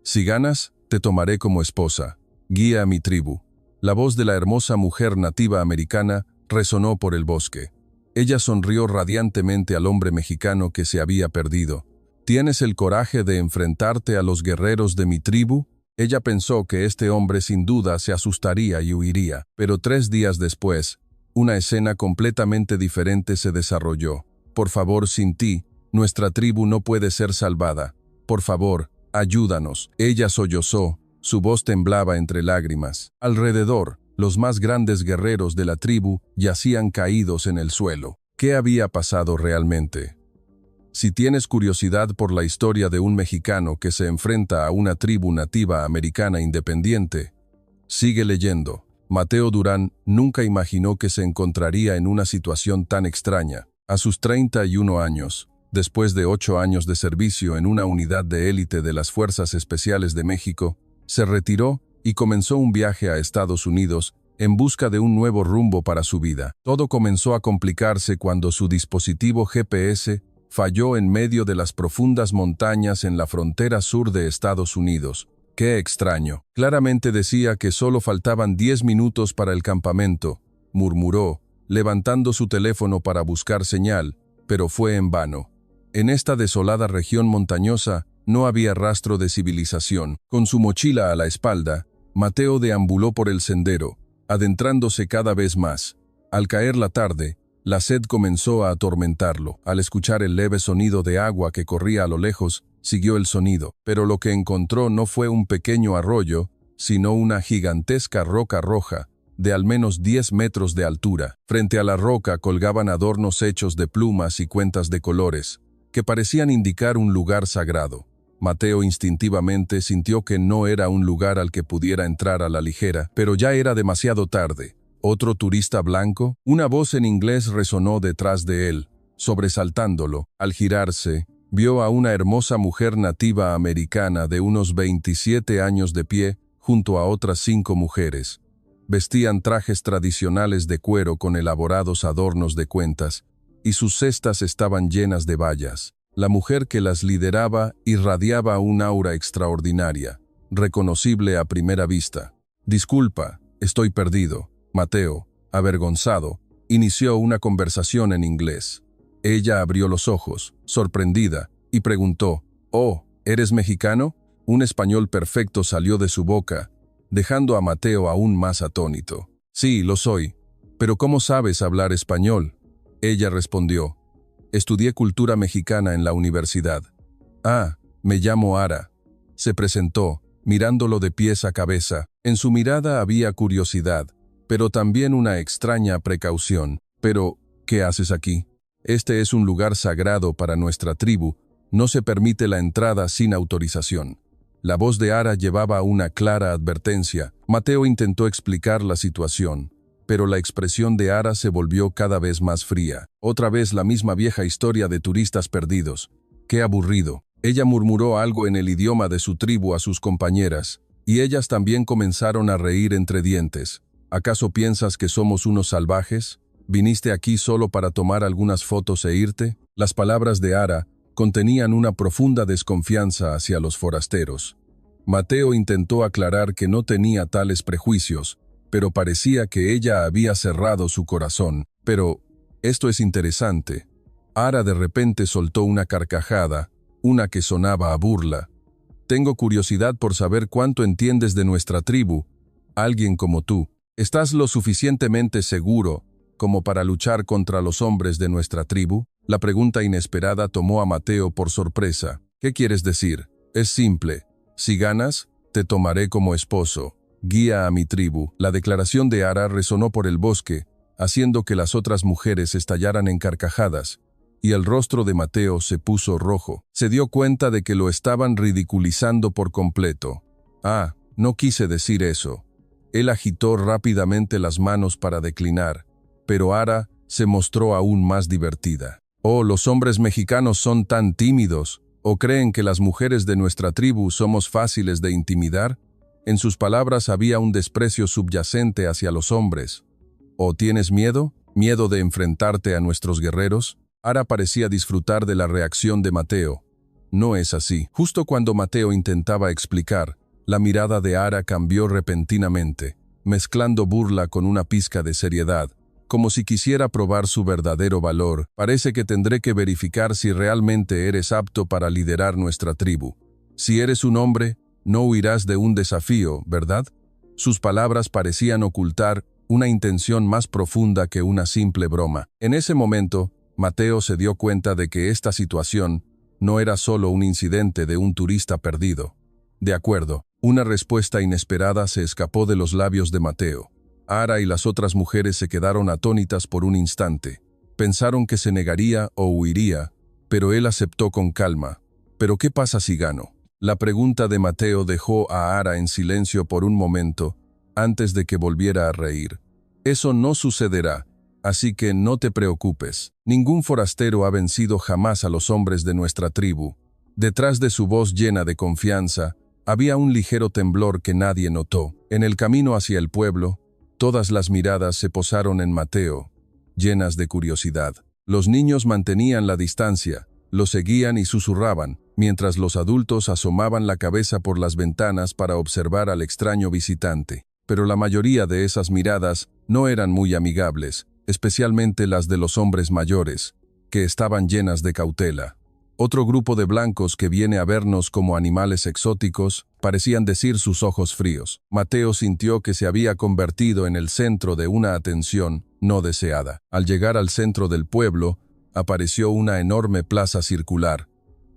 Si ganas, te tomaré como esposa. Guía a mi tribu. La voz de la hermosa mujer nativa americana resonó por el bosque. Ella sonrió radiantemente al hombre mexicano que se había perdido. ¿Tienes el coraje de enfrentarte a los guerreros de mi tribu? Ella pensó que este hombre sin duda se asustaría y huiría, pero 3 días después, una escena completamente diferente se desarrolló. Por favor, sin ti, nuestra tribu no puede ser salvada. Por favor, ayúdanos. Ella sollozó, su voz temblaba entre lágrimas. Alrededor, los más grandes guerreros de la tribu yacían caídos en el suelo. ¿Qué había pasado realmente? Si tienes curiosidad por la historia de un mexicano que se enfrenta a una tribu nativa americana independiente, sigue leyendo. Mateo Durán nunca imaginó que se encontraría en una situación tan extraña. A sus 31 años, después de 8 años de servicio en una unidad de élite de las Fuerzas Especiales de México, se retiró y comenzó un viaje a Estados Unidos en busca de un nuevo rumbo para su vida. Todo comenzó a complicarse cuando su dispositivo GPS falló en medio de las profundas montañas en la frontera sur de Estados Unidos. ¡Qué extraño! Claramente decía que solo faltaban 10 minutos para el campamento, murmuró, levantando su teléfono para buscar señal, pero fue en vano. En esta desolada región montañosa no había rastro de civilización. Con su mochila a la espalda, Mateo deambuló por el sendero, adentrándose cada vez más. Al caer la tarde, la sed comenzó a atormentarlo. Al escuchar el leve sonido de agua que corría a lo lejos, siguió el sonido, pero lo que encontró no fue un pequeño arroyo, sino una gigantesca roca roja, de al menos 10 metros de altura. Frente a la roca colgaban adornos hechos de plumas y cuentas de colores, que parecían indicar un lugar sagrado. Mateo instintivamente sintió que no era un lugar al que pudiera entrar a la ligera, pero ya era demasiado tarde. ¿Otro turista blanco? Una voz en inglés resonó detrás de él, sobresaltándolo. Al girarse, vio a una hermosa mujer nativa americana de unos 27 años de pie, junto a otras 5 mujeres. Vestían trajes tradicionales de cuero con elaborados adornos de cuentas, y sus cestas estaban llenas de bayas. La mujer que las lideraba irradiaba un aura extraordinaria, reconocible a primera vista. «Disculpa, estoy perdido». Mateo, avergonzado, inició una conversación en inglés. Ella abrió los ojos, sorprendida, y preguntó, «Oh, ¿eres mexicano?». Un español perfecto salió de su boca, dejando a Mateo aún más atónito. «Sí, lo soy. Pero ¿cómo sabes hablar español?». Ella respondió, «Estudié cultura mexicana en la universidad». «Ah, me llamo Ara». Se presentó, mirándolo de pies a cabeza. En su mirada había curiosidad, pero también una extraña precaución. «Pero, ¿qué haces aquí? Este es un lugar sagrado para nuestra tribu. No se permite la entrada sin autorización». La voz de Ara llevaba una clara advertencia. Mateo intentó explicar la situación, pero la expresión de Ara se volvió cada vez más fría. Otra vez la misma vieja historia de turistas perdidos. «Qué aburrido». Ella murmuró algo en el idioma de su tribu a sus compañeras, y ellas también comenzaron a reír entre dientes. ¿Acaso piensas que somos unos salvajes? ¿Viniste aquí solo para tomar algunas fotos e irte? Las palabras de Ara contenían una profunda desconfianza hacia los forasteros. Mateo intentó aclarar que no tenía tales prejuicios, pero parecía que ella había cerrado su corazón. «Pero, esto es interesante». Ara de repente soltó una carcajada, una que sonaba a burla. «Tengo curiosidad por saber cuánto entiendes de nuestra tribu. Alguien como tú. ¿Estás lo suficientemente seguro como para luchar contra los hombres de nuestra tribu?» La pregunta inesperada tomó a Mateo por sorpresa. «¿Qué quieres decir?». «Es simple. Si ganas, te tomaré como esposo. Guía a mi tribu». La declaración de Ara resonó por el bosque, haciendo que las otras mujeres estallaran en carcajadas, y el rostro de Mateo se puso rojo. Se dio cuenta de que lo estaban ridiculizando por completo. «Ah, no quise decir eso». Él agitó rápidamente las manos para declinar, pero Ara se mostró aún más divertida. «Oh, los hombres mexicanos son tan tímidos, ¿o creen que las mujeres de nuestra tribu somos fáciles de intimidar?». En sus palabras había un desprecio subyacente hacia los hombres. «¿O tienes miedo? ¿Miedo de enfrentarte a nuestros guerreros?». Ara parecía disfrutar de la reacción de Mateo. no es así. Justo cuando Mateo intentaba explicar, la mirada de Ara cambió repentinamente, mezclando burla con una pizca de seriedad, como si quisiera probar su verdadero valor. Parece que tendré que verificar si realmente eres apto para liderar nuestra tribu. Si eres un hombre, no huirás de un desafío, ¿verdad? Sus palabras parecían ocultar una intención más profunda que una simple broma. En ese momento, Mateo se dio cuenta de que esta situación no era solo un incidente de un turista perdido. De acuerdo, una respuesta inesperada se escapó de los labios de Mateo. Ara y las otras mujeres se quedaron atónitas por un instante. Pensaron que se negaría o huiría, pero él aceptó con calma. ¿Pero qué pasa si gano? La pregunta de Mateo dejó a Ara en silencio por un momento, antes de que volviera a reír. Eso no sucederá, así que no te preocupes. Ningún forastero ha vencido jamás a los hombres de nuestra tribu. Detrás de su voz llena de confianza, había un ligero temblor que nadie notó. En el camino hacia el pueblo, todas las miradas se posaron en Mateo, llenas de curiosidad. Los niños mantenían la distancia, lo seguían y susurraban, mientras los adultos asomaban la cabeza por las ventanas para observar al extraño visitante. Pero la mayoría de esas miradas no eran muy amigables, especialmente las de los hombres mayores, que estaban llenas de cautela. Otro grupo de blancos que viene a vernos como animales exóticos, parecían decir sus ojos fríos. Mateo sintió que se había convertido en el centro de una atención no deseada. Al llegar al centro del pueblo, apareció una enorme plaza circular.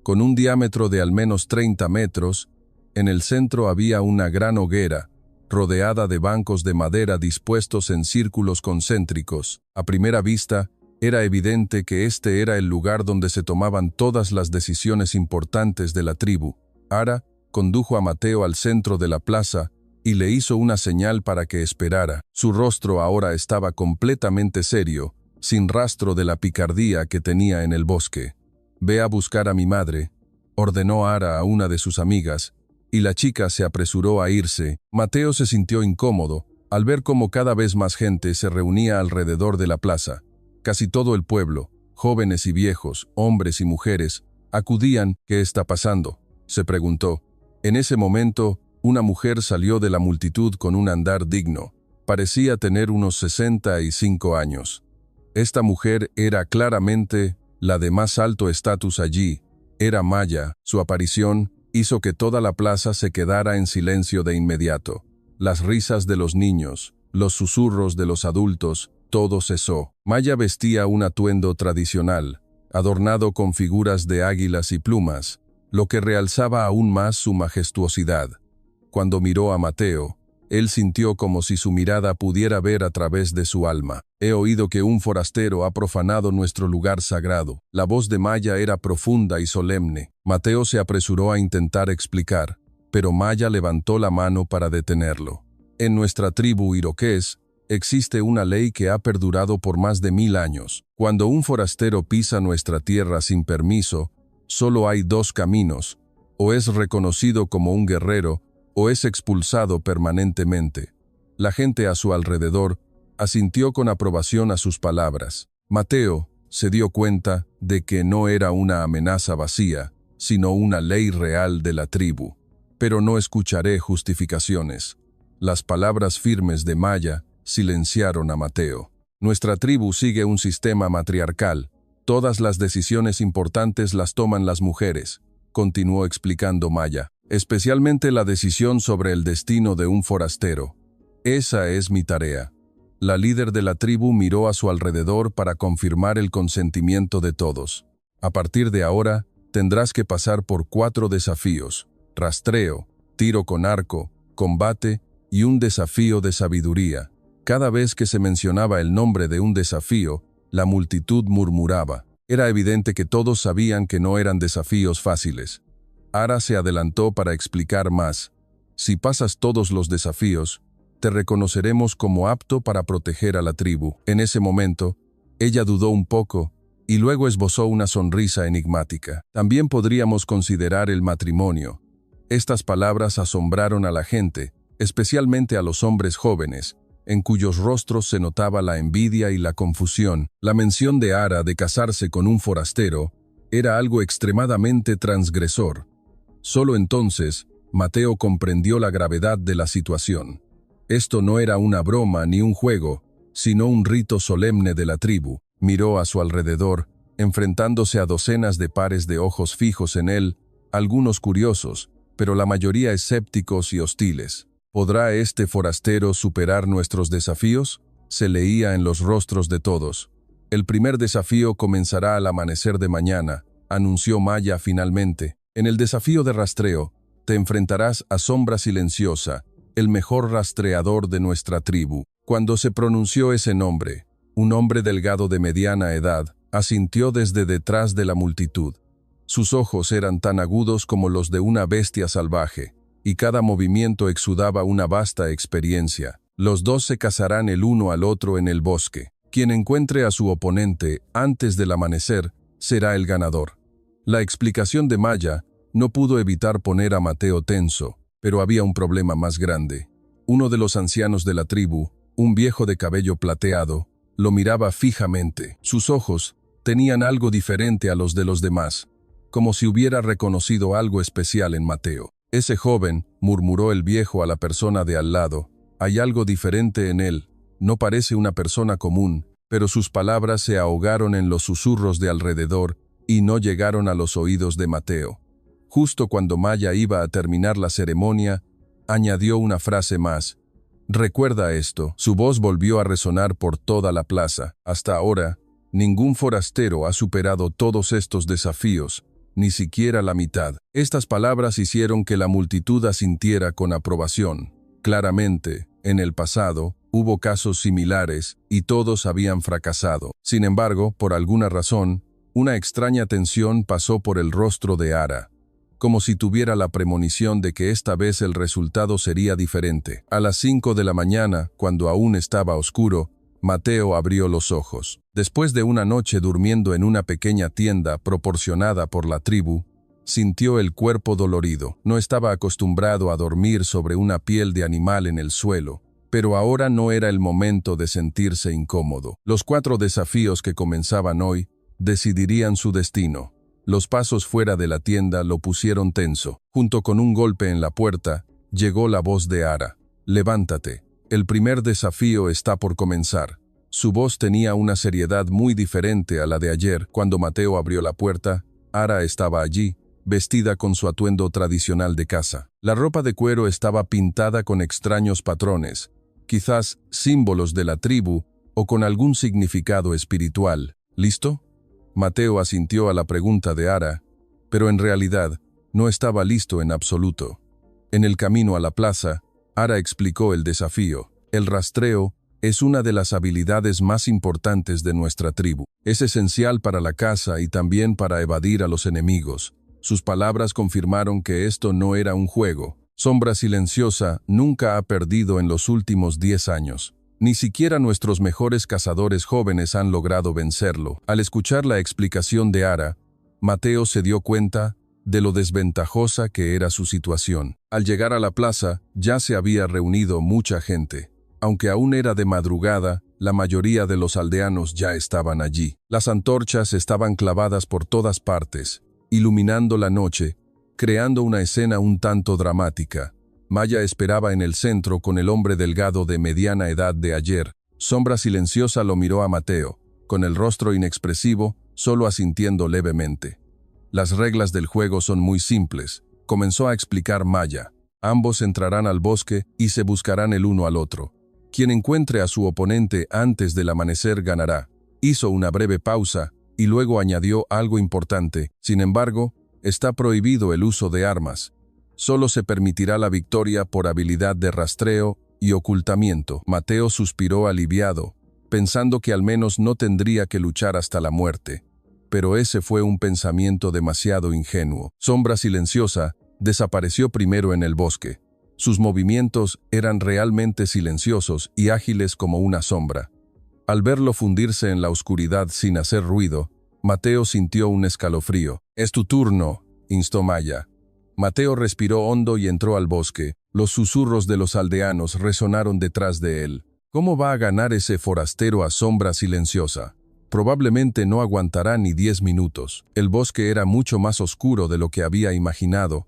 Con un diámetro de al menos 30 metros, en el centro había una gran hoguera, rodeada de bancos de madera dispuestos en círculos concéntricos. A primera vista, era evidente que este era el lugar donde se tomaban todas las decisiones importantes de la tribu. Ara condujo a Mateo al centro de la plaza y le hizo una señal para que esperara. Su rostro ahora estaba completamente serio, sin rastro de la picardía que tenía en el bosque. «Ve a buscar a mi madre», ordenó Ara a una de sus amigas, y la chica se apresuró a irse. Mateo se sintió incómodo al ver cómo cada vez más gente se reunía alrededor de la plaza. Casi todo el pueblo, jóvenes y viejos, hombres y mujeres, acudían. «¿Qué está pasando?», se preguntó. En ese momento, una mujer salió de la multitud con un andar digno. Parecía tener unos 65 años. Esta mujer era claramente la de más alto estatus allí. Era Maya. Su aparición hizo que toda la plaza se quedara en silencio de inmediato. Las risas de los niños, los susurros de los adultos, todo cesó. Maya vestía un atuendo tradicional, adornado con figuras de águilas y plumas, lo que realzaba aún más su majestuosidad. Cuando miró a Mateo, él sintió como si su mirada pudiera ver a través de su alma. «He oído que un forastero ha profanado nuestro lugar sagrado». La voz de Maya era profunda y solemne. Mateo se apresuró a intentar explicar, pero Maya levantó la mano para detenerlo. «En nuestra tribu iroqués, existe una ley que ha perdurado por más de 1000 años. Cuando un forastero pisa nuestra tierra sin permiso, solo hay 2 caminos: o es reconocido como un guerrero, o es expulsado permanentemente». La gente a su alrededor asintió con aprobación a sus palabras. Mateo se dio cuenta de que no era una amenaza vacía, sino una ley real de la tribu. «Pero no escucharé justificaciones». Las palabras firmes de Maya silenciaron a Mateo. «Nuestra tribu sigue un sistema matriarcal. Todas las decisiones importantes las toman las mujeres», continuó explicando Maya, «especialmente la decisión sobre el destino de un forastero. Esa es mi tarea». La líder de la tribu miró a su alrededor para confirmar el consentimiento de todos. «A partir de ahora, tendrás que pasar por 4 desafíos: rastreo, tiro con arco, combate y un desafío de sabiduría». Cada vez que se mencionaba el nombre de un desafío, la multitud murmuraba. Era evidente que todos sabían que no eran desafíos fáciles. Ara se adelantó para explicar más. «Si pasas todos los desafíos, te reconoceremos como apto para proteger a la tribu». En ese momento, ella dudó un poco y luego esbozó una sonrisa enigmática. «También podríamos considerar el matrimonio». Estas palabras asombraron a la gente, especialmente a los hombres jóvenes, en cuyos rostros se notaba la envidia y la confusión. La mención de Ara de casarse con un forastero era algo extremadamente transgresor. Solo entonces, Mateo comprendió la gravedad de la situación. Esto no era una broma ni un juego, sino un rito solemne de la tribu. Miró a su alrededor, enfrentándose a docenas de pares de ojos fijos en él, algunos curiosos, pero la mayoría escépticos y hostiles. ¿Podrá este forastero superar nuestros desafíos? Se leía en los rostros de todos. El primer desafío comenzará al amanecer de mañana, anunció Maya finalmente. En el desafío de rastreo, te enfrentarás a Sombra Silenciosa, el mejor rastreador de nuestra tribu. Cuando se pronunció ese nombre, un hombre delgado de mediana edad asintió desde detrás de la multitud. Sus ojos eran tan agudos como los de una bestia salvaje, y cada movimiento exudaba una vasta experiencia. Los dos se cazarán el uno al otro en el bosque. Quien encuentre a su oponente antes del amanecer será el ganador. La explicación de Maya no pudo evitar poner a Mateo tenso, pero había un problema más grande. Uno de los ancianos de la tribu, un viejo de cabello plateado, lo miraba fijamente. Sus ojos tenían algo diferente a los de los demás, como si hubiera reconocido algo especial en Mateo. Ese joven, murmuró el viejo a la persona de al lado, hay algo diferente en él. No parece una persona común, pero sus palabras se ahogaron en los susurros de alrededor y no llegaron a los oídos de Mateo. Justo cuando Maya iba a terminar la ceremonia, añadió una frase más. Recuerda esto, su voz volvió a resonar por toda la plaza. Hasta ahora, ningún forastero ha superado todos estos desafíos, ni siquiera la mitad. Estas palabras hicieron que la multitud asintiera con aprobación. Claramente, en el pasado, hubo casos similares y todos habían fracasado. Sin embargo, por alguna razón, una extraña tensión pasó por el rostro de Ara, como si tuviera la premonición de que esta vez el resultado sería diferente. A las 5 de la mañana, cuando aún estaba oscuro, Mateo abrió los ojos. Después de una noche durmiendo en una pequeña tienda proporcionada por la tribu, sintió el cuerpo dolorido. No estaba acostumbrado a dormir sobre una piel de animal en el suelo, pero ahora no era el momento de sentirse incómodo. Los 4 desafíos que comenzaban hoy decidirían su destino. Los pasos fuera de la tienda lo pusieron tenso. Junto con un golpe en la puerta, llegó la voz de Ara. Levántate, el primer desafío está por comenzar. Su voz tenía una seriedad muy diferente a la de ayer. Cuando Mateo abrió la puerta, Ara estaba allí, vestida con su atuendo tradicional de caza. La ropa de cuero estaba pintada con extraños patrones, quizás símbolos de la tribu o con algún significado espiritual. ¿Listo? Mateo asintió a la pregunta de Ara, pero en realidad no estaba listo en absoluto. En el camino a la plaza, Ara explicó el desafío. El rastreo es una de las habilidades más importantes de nuestra tribu. Es esencial para la caza y también para evadir a los enemigos. Sus palabras confirmaron que esto no era un juego. Sombra Silenciosa nunca ha perdido en los últimos 10 años. Ni siquiera nuestros mejores cazadores jóvenes han logrado vencerlo. Al escuchar la explicación de Ara, Mateo se dio cuenta de lo desventajosa que era su situación. Al llegar a la plaza, ya se había reunido mucha gente. Aunque aún era de madrugada, la mayoría de los aldeanos ya estaban allí. Las antorchas estaban clavadas por todas partes, iluminando la noche, creando una escena un tanto dramática. Maya esperaba en el centro con el hombre delgado de mediana edad de ayer. Sombra Silenciosa lo miró a Mateo, con el rostro inexpresivo, solo asintiendo levemente. Las reglas del juego son muy simples, comenzó a explicar Maya. Ambos entrarán al bosque y se buscarán el uno al otro. Quien encuentre a su oponente antes del amanecer ganará. Hizo una breve pausa y luego añadió algo importante. Sin embargo, está prohibido el uso de armas. Solo se permitirá la victoria por habilidad de rastreo y ocultamiento. Mateo suspiró aliviado, pensando que al menos no tendría que luchar hasta la muerte. Pero ese fue un pensamiento demasiado ingenuo. Sombra Silenciosa desapareció primero en el bosque. Sus movimientos eran realmente silenciosos y ágiles como una sombra. Al verlo fundirse en la oscuridad sin hacer ruido, Mateo sintió un escalofrío. «Es tu turno», instó Maya. Mateo respiró hondo y entró al bosque. Los susurros de los aldeanos resonaron detrás de él. ¿Cómo va a ganar ese forastero a Sombra Silenciosa? Probablemente no aguantará ni 10 minutos. El bosque era mucho más oscuro de lo que había imaginado.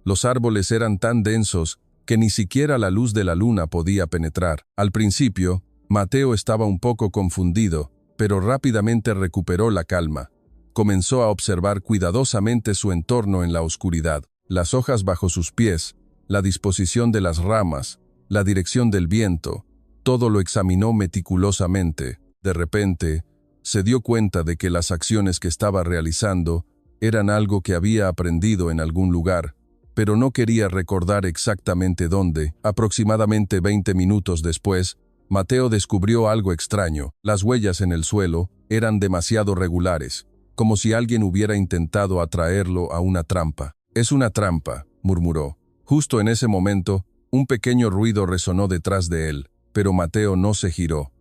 Los árboles eran tan densos que ni siquiera la luz de la luna podía penetrar. Al principio, Mateo estaba un poco confundido, pero rápidamente recuperó la calma. Comenzó a observar cuidadosamente su entorno en la oscuridad. Las hojas bajo sus pies, la disposición de las ramas, la dirección del viento, todo lo examinó meticulosamente. De repente, se dio cuenta de que las acciones que estaba realizando eran algo que había aprendido en algún lugar, pero no quería recordar exactamente dónde. Aproximadamente 20 minutos después, Mateo descubrió algo extraño. Las huellas en el suelo eran demasiado regulares, como si alguien hubiera intentado atraerlo a una trampa. «Es una trampa», murmuró. Justo en ese momento, un pequeño ruido resonó detrás de él, pero Mateo no se giró.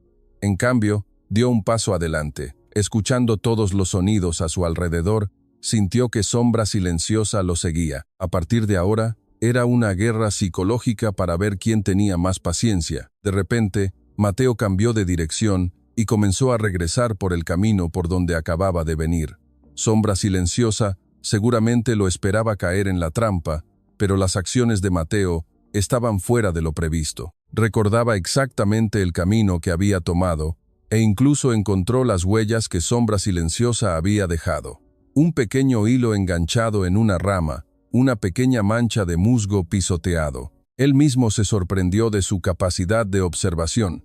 En cambio, dio un paso adelante. Escuchando todos los sonidos a su alrededor, sintió que sombra silenciosa lo seguía. A partir de ahora, era una guerra psicológica para ver quién tenía más paciencia. De repente, Mateo cambió de dirección y comenzó a regresar por el camino por donde acababa de venir. Sombra silenciosa seguramente lo esperaba caer en la trampa, pero las acciones de Mateo estaban fuera de lo previsto. Recordaba exactamente el camino que había tomado e incluso encontró las huellas que Sombra silenciosa había dejado. Un pequeño hilo enganchado en una rama, una pequeña mancha de musgo pisoteado. Él mismo se sorprendió de su capacidad de observación.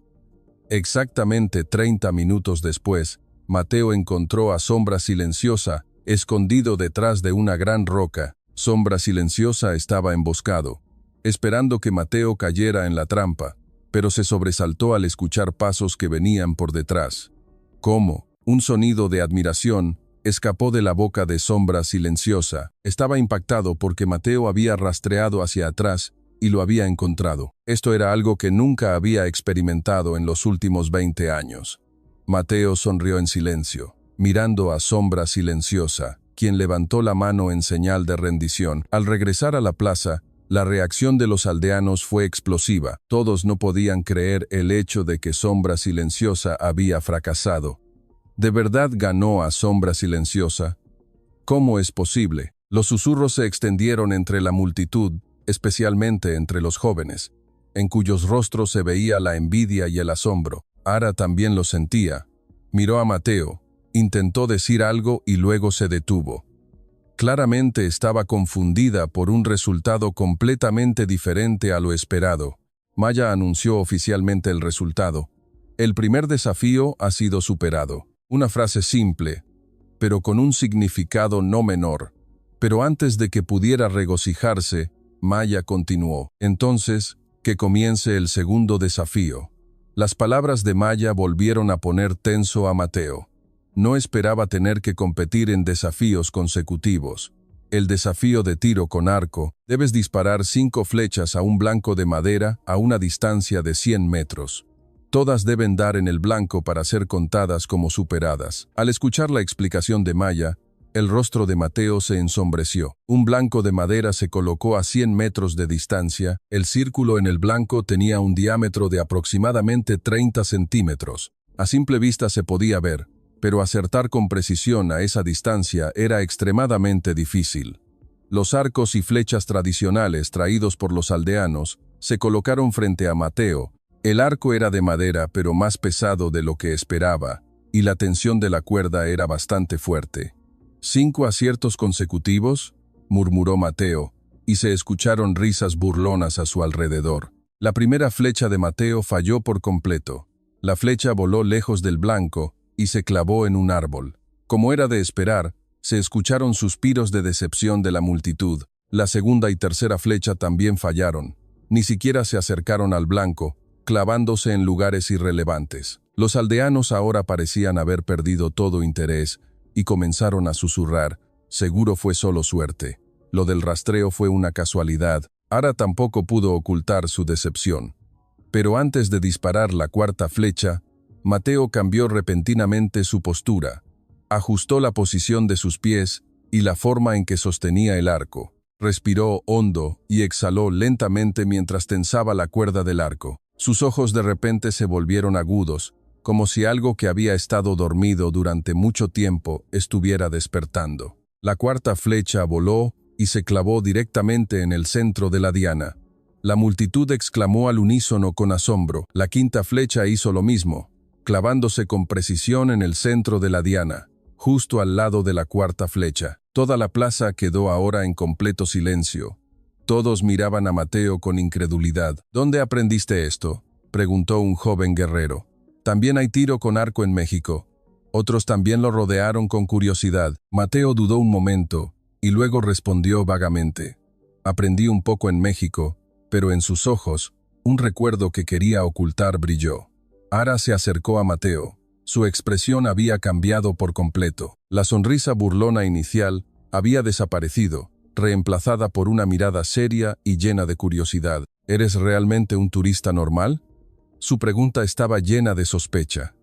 Exactamente 30 minutos después, Mateo encontró a Sombra silenciosa escondido detrás de una gran roca. Sombra silenciosa estaba emboscado, esperando que Mateo cayera en la trampa, pero se sobresaltó al escuchar pasos que venían por detrás. ¿Cómo? Un sonido de admiración escapó de la boca de Sombra silenciosa. Estaba impactado porque Mateo había rastreado hacia atrás y lo había encontrado. Esto era algo que nunca había experimentado en los últimos 20 años. Mateo sonrió en silencio, mirando a Sombra silenciosa, quien levantó la mano en señal de rendición. Al regresar a la plaza, la reacción de los aldeanos fue explosiva. Todos no podían creer el hecho de que Sombra silenciosa había fracasado. ¿De verdad ganó a Sombra silenciosa? ¿Cómo es posible? Los susurros se extendieron entre la multitud, especialmente entre los jóvenes, en cuyos rostros se veía la envidia y el asombro. Ara también lo sentía. Miró a Mateo, intentó decir algo y luego se detuvo. Claramente estaba confundida por un resultado completamente diferente a lo esperado. Maya anunció oficialmente el resultado. El primer desafío ha sido superado. Una frase simple, pero con un significado no menor. Pero antes de que pudiera regocijarse, Maya continuó. Entonces, que comience el segundo desafío. Las palabras de Maya volvieron a poner tenso a Mateo. No esperaba tener que competir en desafíos consecutivos. El desafío de tiro con arco, debes disparar 5 flechas a un blanco de madera a una distancia de 100 metros. Todas deben dar en el blanco para ser contadas como superadas. Al escuchar la explicación de Maya, el rostro de Mateo se ensombreció. Un blanco de madera se colocó a 100 metros de distancia. El círculo en el blanco tenía un diámetro de aproximadamente 30 centímetros. A simple vista se podía ver, pero acertar con precisión a esa distancia era extremadamente difícil. Los arcos y flechas tradicionales traídos por los aldeanos se colocaron frente a Mateo. El arco era de madera, pero más pesado de lo que esperaba, y la tensión de la cuerda era bastante fuerte. «¿5 aciertos consecutivos?», murmuró Mateo, y se escucharon risas burlonas a su alrededor. La primera flecha de Mateo falló por completo. La flecha voló lejos del blanco y se clavó en un árbol. Como era de esperar, se escucharon suspiros de decepción de la multitud. La segunda y tercera flecha también fallaron. Ni siquiera se acercaron al blanco, clavándose en lugares irrelevantes. Los aldeanos ahora parecían haber perdido todo interés y comenzaron a susurrar: «Seguro fue solo suerte. Lo del rastreo fue una casualidad». Ara tampoco pudo ocultar su decepción. Pero antes de disparar la cuarta flecha, Mateo cambió repentinamente su postura. Ajustó la posición de sus pies y la forma en que sostenía el arco. Respiró hondo y exhaló lentamente mientras tensaba la cuerda del arco. Sus ojos de repente se volvieron agudos como si algo que había estado dormido durante mucho tiempo estuviera despertando. La cuarta flecha voló y se clavó directamente en el centro de la diana. La multitud exclamó al unísono con asombro. La quinta flecha hizo lo mismo, clavándose con precisión en el centro de la diana, justo al lado de la cuarta flecha. Toda la plaza quedó ahora en completo silencio. Todos miraban a Mateo con incredulidad. ¿Dónde aprendiste esto?, preguntó un joven guerrero. También hay tiro con arco en México. Otros también lo rodearon con curiosidad. Mateo dudó un momento y luego respondió vagamente. Aprendí un poco en México, pero en sus ojos, un recuerdo que quería ocultar brilló. Ara se acercó a Mateo. Su expresión había cambiado por completo. La sonrisa burlona inicial había desaparecido, reemplazada por una mirada seria y llena de curiosidad. ¿Eres realmente un turista normal?, su pregunta estaba llena de sospecha.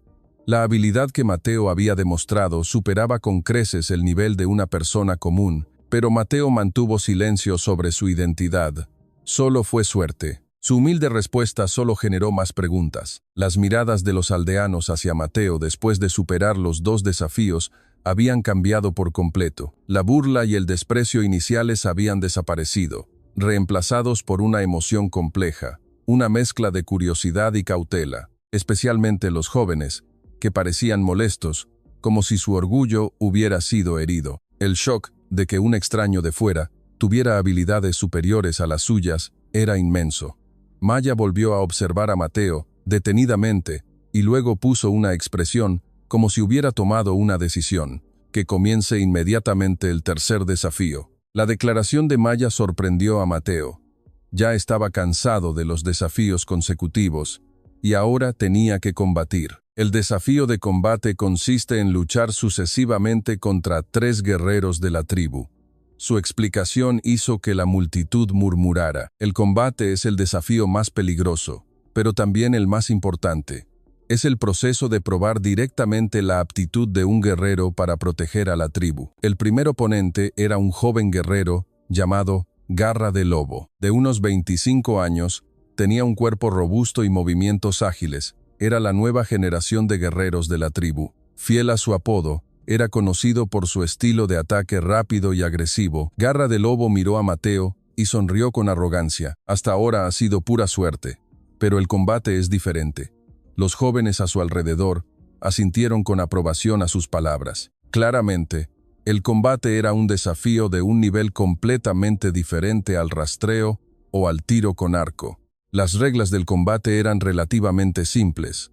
La habilidad que Mateo había demostrado superaba con creces el nivel de una persona común, pero Mateo mantuvo silencio sobre su identidad. Solo fue suerte. Su humilde respuesta solo generó más preguntas. Las miradas de los aldeanos hacia Mateo después de superar los 2 desafíos habían cambiado por completo. La burla y el desprecio iniciales habían desaparecido, reemplazados por una emoción compleja. Una mezcla de curiosidad y cautela, especialmente los jóvenes, que parecían molestos, como si su orgullo hubiera sido herido. El shock de que un extraño de fuera tuviera habilidades superiores a las suyas era inmenso. Maya volvió a observar a Mateo detenidamente y luego puso una expresión como si hubiera tomado una decisión. Que comience inmediatamente el tercer desafío. La declaración de Maya sorprendió a Mateo. Ya estaba cansado de los desafíos consecutivos y ahora tenía que combatir. El desafío de combate consiste en luchar sucesivamente contra 3 guerreros de la tribu. Su explicación hizo que la multitud murmurara. El combate es el desafío más peligroso, pero también el más importante. Es el proceso de probar directamente la aptitud de un guerrero para proteger a la tribu. El primer oponente era un joven guerrero llamado Garra de Lobo. De unos 25 años, tenía un cuerpo robusto y movimientos ágiles. Era la nueva generación de guerreros de la tribu. Fiel a su apodo, era conocido por su estilo de ataque rápido y agresivo. Garra de Lobo miró a Mateo y sonrió con arrogancia. Hasta ahora ha sido pura suerte, pero el combate es diferente. Los jóvenes a su alrededor asintieron con aprobación a sus palabras. Claramente, el combate era un desafío de un nivel completamente diferente al rastreo o al tiro con arco. Las reglas del combate eran relativamente simples.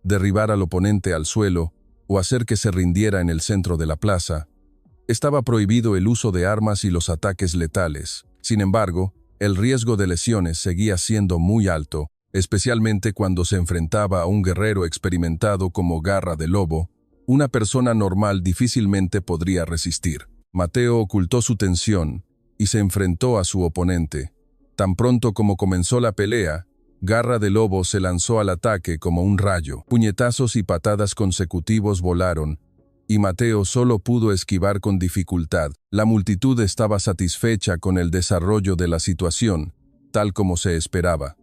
Derribar al oponente al suelo o hacer que se rindiera en el centro de la plaza. Estaba prohibido el uso de armas y los ataques letales. Sin embargo, el riesgo de lesiones seguía siendo muy alto, especialmente cuando se enfrentaba a un guerrero experimentado como Garra de Lobo. Una persona normal difícilmente podría resistir. Mateo ocultó su tensión y se enfrentó a su oponente. Tan pronto como comenzó la pelea, Garra de Lobo se lanzó al ataque como un rayo. Puñetazos y patadas consecutivos volaron, y Mateo solo pudo esquivar con dificultad. La multitud estaba satisfecha con el desarrollo de la situación, tal como se esperaba.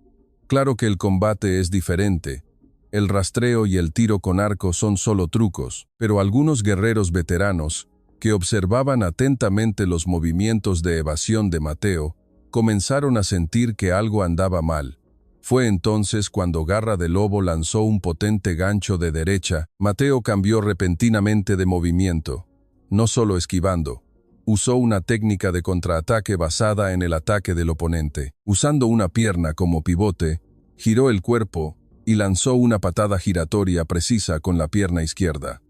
Claro que el combate es diferente. El rastreo y el tiro con arco son solo trucos, pero algunos guerreros veteranos, que observaban atentamente los movimientos de evasión de Mateo, comenzaron a sentir que algo andaba mal. Fue entonces cuando Garra de Lobo lanzó un potente gancho de derecha. Mateo cambió repentinamente de movimiento, no solo esquivando. Usó una técnica de contraataque basada en el ataque del oponente. Usando una pierna como pivote, giró el cuerpo y lanzó una patada giratoria precisa con la pierna izquierda.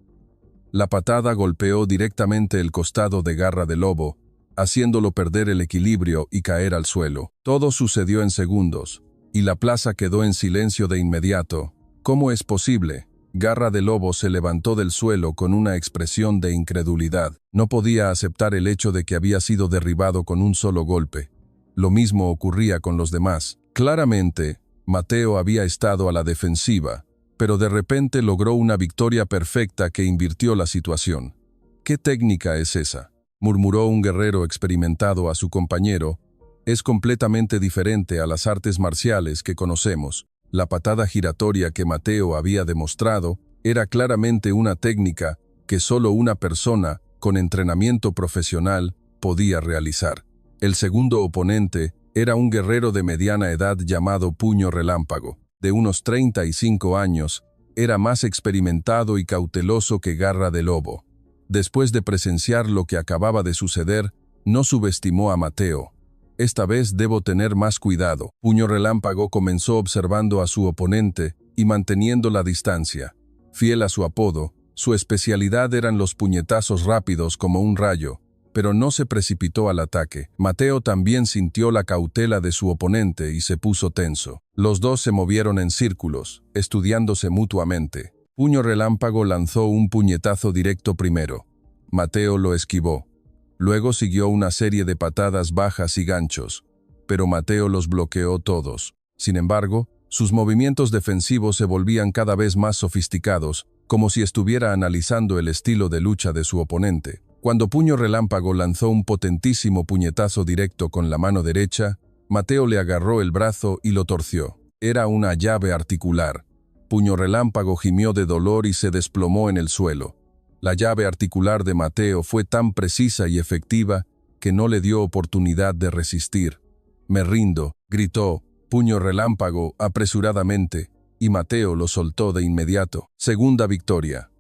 La patada golpeó directamente el costado de Garra de Lobo, haciéndolo perder el equilibrio y caer al suelo. Todo sucedió en segundos, y la plaza quedó en silencio de inmediato. ¿Cómo es posible? Garra de Lobo se levantó del suelo con una expresión de incredulidad. No podía aceptar el hecho de que había sido derribado con un solo golpe. Lo mismo ocurría con los demás. Claramente, Mateo había estado a la defensiva, pero de repente logró una victoria perfecta que invirtió la situación. ¿Qué técnica es esa?, murmuró un guerrero experimentado a su compañero. Es completamente diferente a las artes marciales que conocemos. La patada giratoria que Mateo había demostrado era claramente una técnica que solo una persona con entrenamiento profesional podía realizar. El segundo oponente era un guerrero de mediana edad llamado Puño Relámpago, de unos 35 años. Era más experimentado y cauteloso que Garra de Lobo. Después de presenciar lo que acababa de suceder, no subestimó a Mateo. Esta vez debo tener más cuidado. Puño Relámpago comenzó observando a su oponente y manteniendo la distancia. Fiel a su apodo, su especialidad eran los puñetazos rápidos como un rayo, pero no se precipitó al ataque. Mateo también sintió la cautela de su oponente y se puso tenso. Los dos se movieron en círculos, estudiándose mutuamente. Puño Relámpago lanzó un puñetazo directo primero. Mateo lo esquivó. Luego siguió una serie de patadas bajas y ganchos, pero Mateo los bloqueó todos. Sin embargo, sus movimientos defensivos se volvían cada vez más sofisticados, como si estuviera analizando el estilo de lucha de su oponente. Cuando Puño Relámpago lanzó un potentísimo puñetazo directo con la mano derecha, Mateo le agarró el brazo y lo torció. Era una llave articular. Puño Relámpago gimió de dolor y se desplomó en el suelo. La llave articular de Mateo fue tan precisa y efectiva que no le dio oportunidad de resistir. «Me rindo», gritó Puño Relámpago apresuradamente, y Mateo lo soltó de inmediato. Segunda victoria.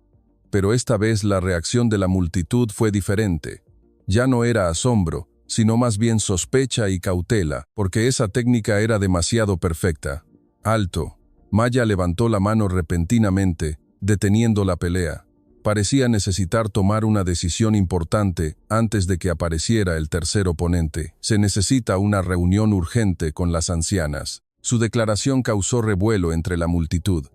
Pero esta vez la reacción de la multitud fue diferente. Ya no era asombro, sino más bien sospecha y cautela, porque esa técnica era demasiado perfecta. «Alto». Maya levantó la mano repentinamente, deteniendo la pelea. Parecía necesitar tomar una decisión importante antes de que apareciera el tercer oponente. Se necesita una reunión urgente con las ancianas. Su declaración causó revuelo entre la multitud.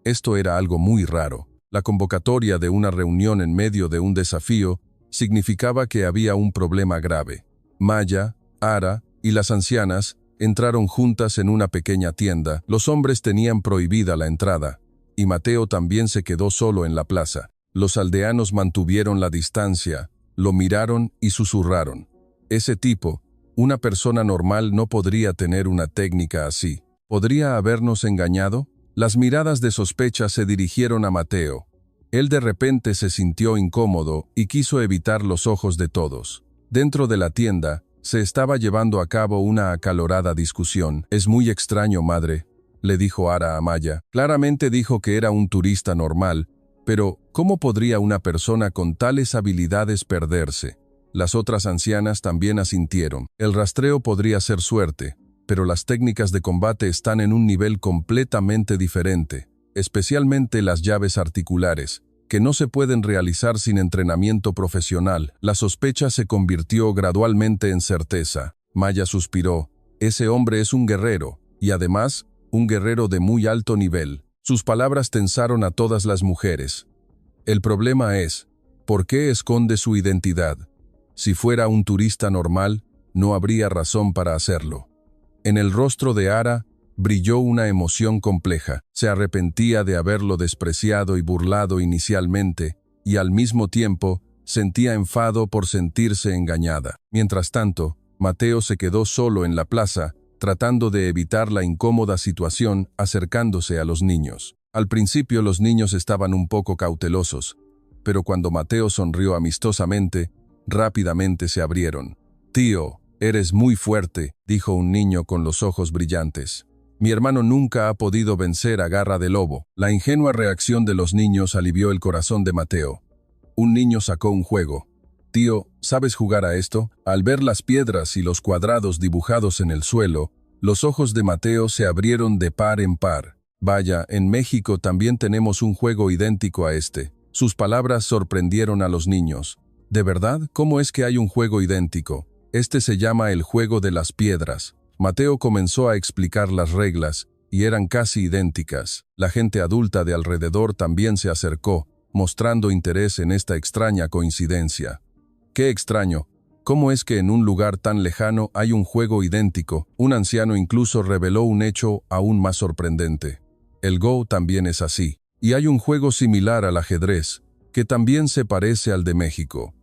Esto era algo muy raro. La convocatoria de una reunión en medio de un desafío significaba que había un problema grave. Maya, Ara y las ancianas entraron juntas en una pequeña tienda. Los hombres tenían prohibida la entrada, y Mateo también se quedó solo en la plaza. Los aldeanos mantuvieron la distancia, lo miraron y susurraron. Ese tipo, una persona normal, no podría tener una técnica así. ¿Podría habernos engañado? Las miradas de sospecha se dirigieron a Mateo. Él de repente se sintió incómodo y quiso evitar los ojos de todos. Dentro de la tienda, se estaba llevando a cabo una acalorada discusión. «Es muy extraño, madre», le dijo Ara a Maya. Claramente dijo que era un turista normal, pero ¿cómo podría una persona con tales habilidades perderse? Las otras ancianas también asintieron. El rastreo podría ser suerte, pero las técnicas de combate están en un nivel completamente diferente, especialmente las llaves articulares, que no se pueden realizar sin entrenamiento profesional. La sospecha se convirtió gradualmente en certeza. Maya suspiró. Ese hombre es un guerrero, y además, un guerrero de muy alto nivel. Sus palabras tensaron a todas las mujeres. El problema es, ¿por qué esconde su identidad? Si fuera un turista normal, no habría razón para hacerlo. En el rostro de Ara brilló una emoción compleja. Se arrepentía de haberlo despreciado y burlado inicialmente, y al mismo tiempo sentía enfado por sentirse engañada. Mientras tanto, Mateo se quedó solo en la plaza, tratando de evitar la incómoda situación acercándose a los niños. Al principio los niños estaban un poco cautelosos, pero cuando Mateo sonrió amistosamente, rápidamente se abrieron. «Tío, eres muy fuerte», dijo un niño con los ojos brillantes. «Mi hermano nunca ha podido vencer a Garra de Lobo». La ingenua reacción de los niños alivió el corazón de Mateo. Un niño sacó un juego. «Tío, ¿sabes jugar a esto?». Al ver las piedras y los cuadrados dibujados en el suelo, los ojos de Mateo se abrieron de par en par. «Vaya, en México también tenemos un juego idéntico a este». Sus palabras sorprendieron a los niños. «¿De verdad? ¿Cómo es que hay un juego idéntico?». «Este se llama el juego de las piedras». Mateo comenzó a explicar las reglas, y eran casi idénticas. La gente adulta de alrededor también se acercó, mostrando interés en esta extraña coincidencia. «Qué extraño. ¿Cómo es que en un lugar tan lejano hay un juego idéntico?». Un anciano incluso reveló un hecho aún más sorprendente. «El Go también es así. Y hay un juego similar al ajedrez, que también se parece al de México».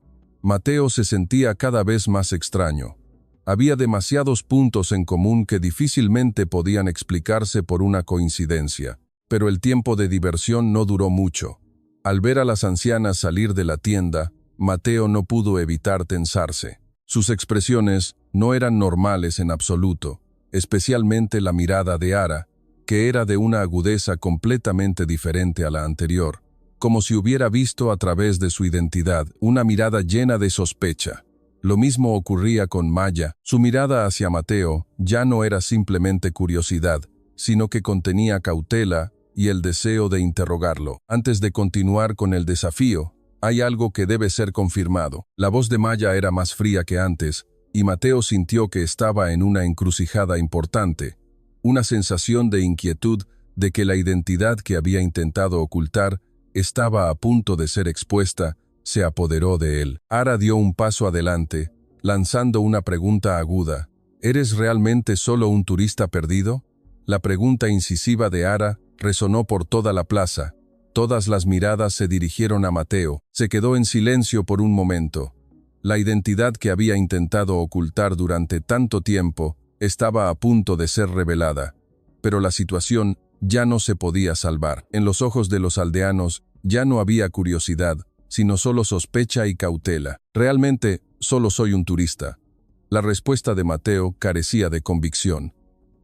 Mateo se sentía cada vez más extraño. Había demasiados puntos en común que difícilmente podían explicarse por una coincidencia. Pero el tiempo de diversión no duró mucho. Al ver a las ancianas salir de la tienda, Mateo no pudo evitar tensarse. Sus expresiones no eran normales en absoluto, especialmente la mirada de Ara, que era de una agudeza completamente diferente a la anterior, como si hubiera visto a través de su identidad una mirada llena de sospecha. Lo mismo ocurría con Maya. Su mirada hacia Mateo ya no era simplemente curiosidad, sino que contenía cautela y el deseo de interrogarlo. Antes de continuar con el desafío, hay algo que debe ser confirmado. La voz de Maya era más fría que antes, y Mateo sintió que estaba en una encrucijada importante. Una sensación de inquietud de que la identidad que había intentado ocultar estaba a punto de ser expuesta se apoderó de él. Ara dio un paso adelante, lanzando una pregunta aguda. ¿Eres realmente solo un turista perdido? La pregunta incisiva de Ara resonó por toda la plaza. Todas las miradas se dirigieron a Mateo. Se quedó en silencio por un momento. La identidad que había intentado ocultar durante tanto tiempo estaba a punto de ser revelada. Pero la situación ya no se podía salvar. En los ojos de los aldeanos ya no había curiosidad, sino solo sospecha y cautela. Realmente, solo soy un turista. La respuesta de Mateo carecía de convicción.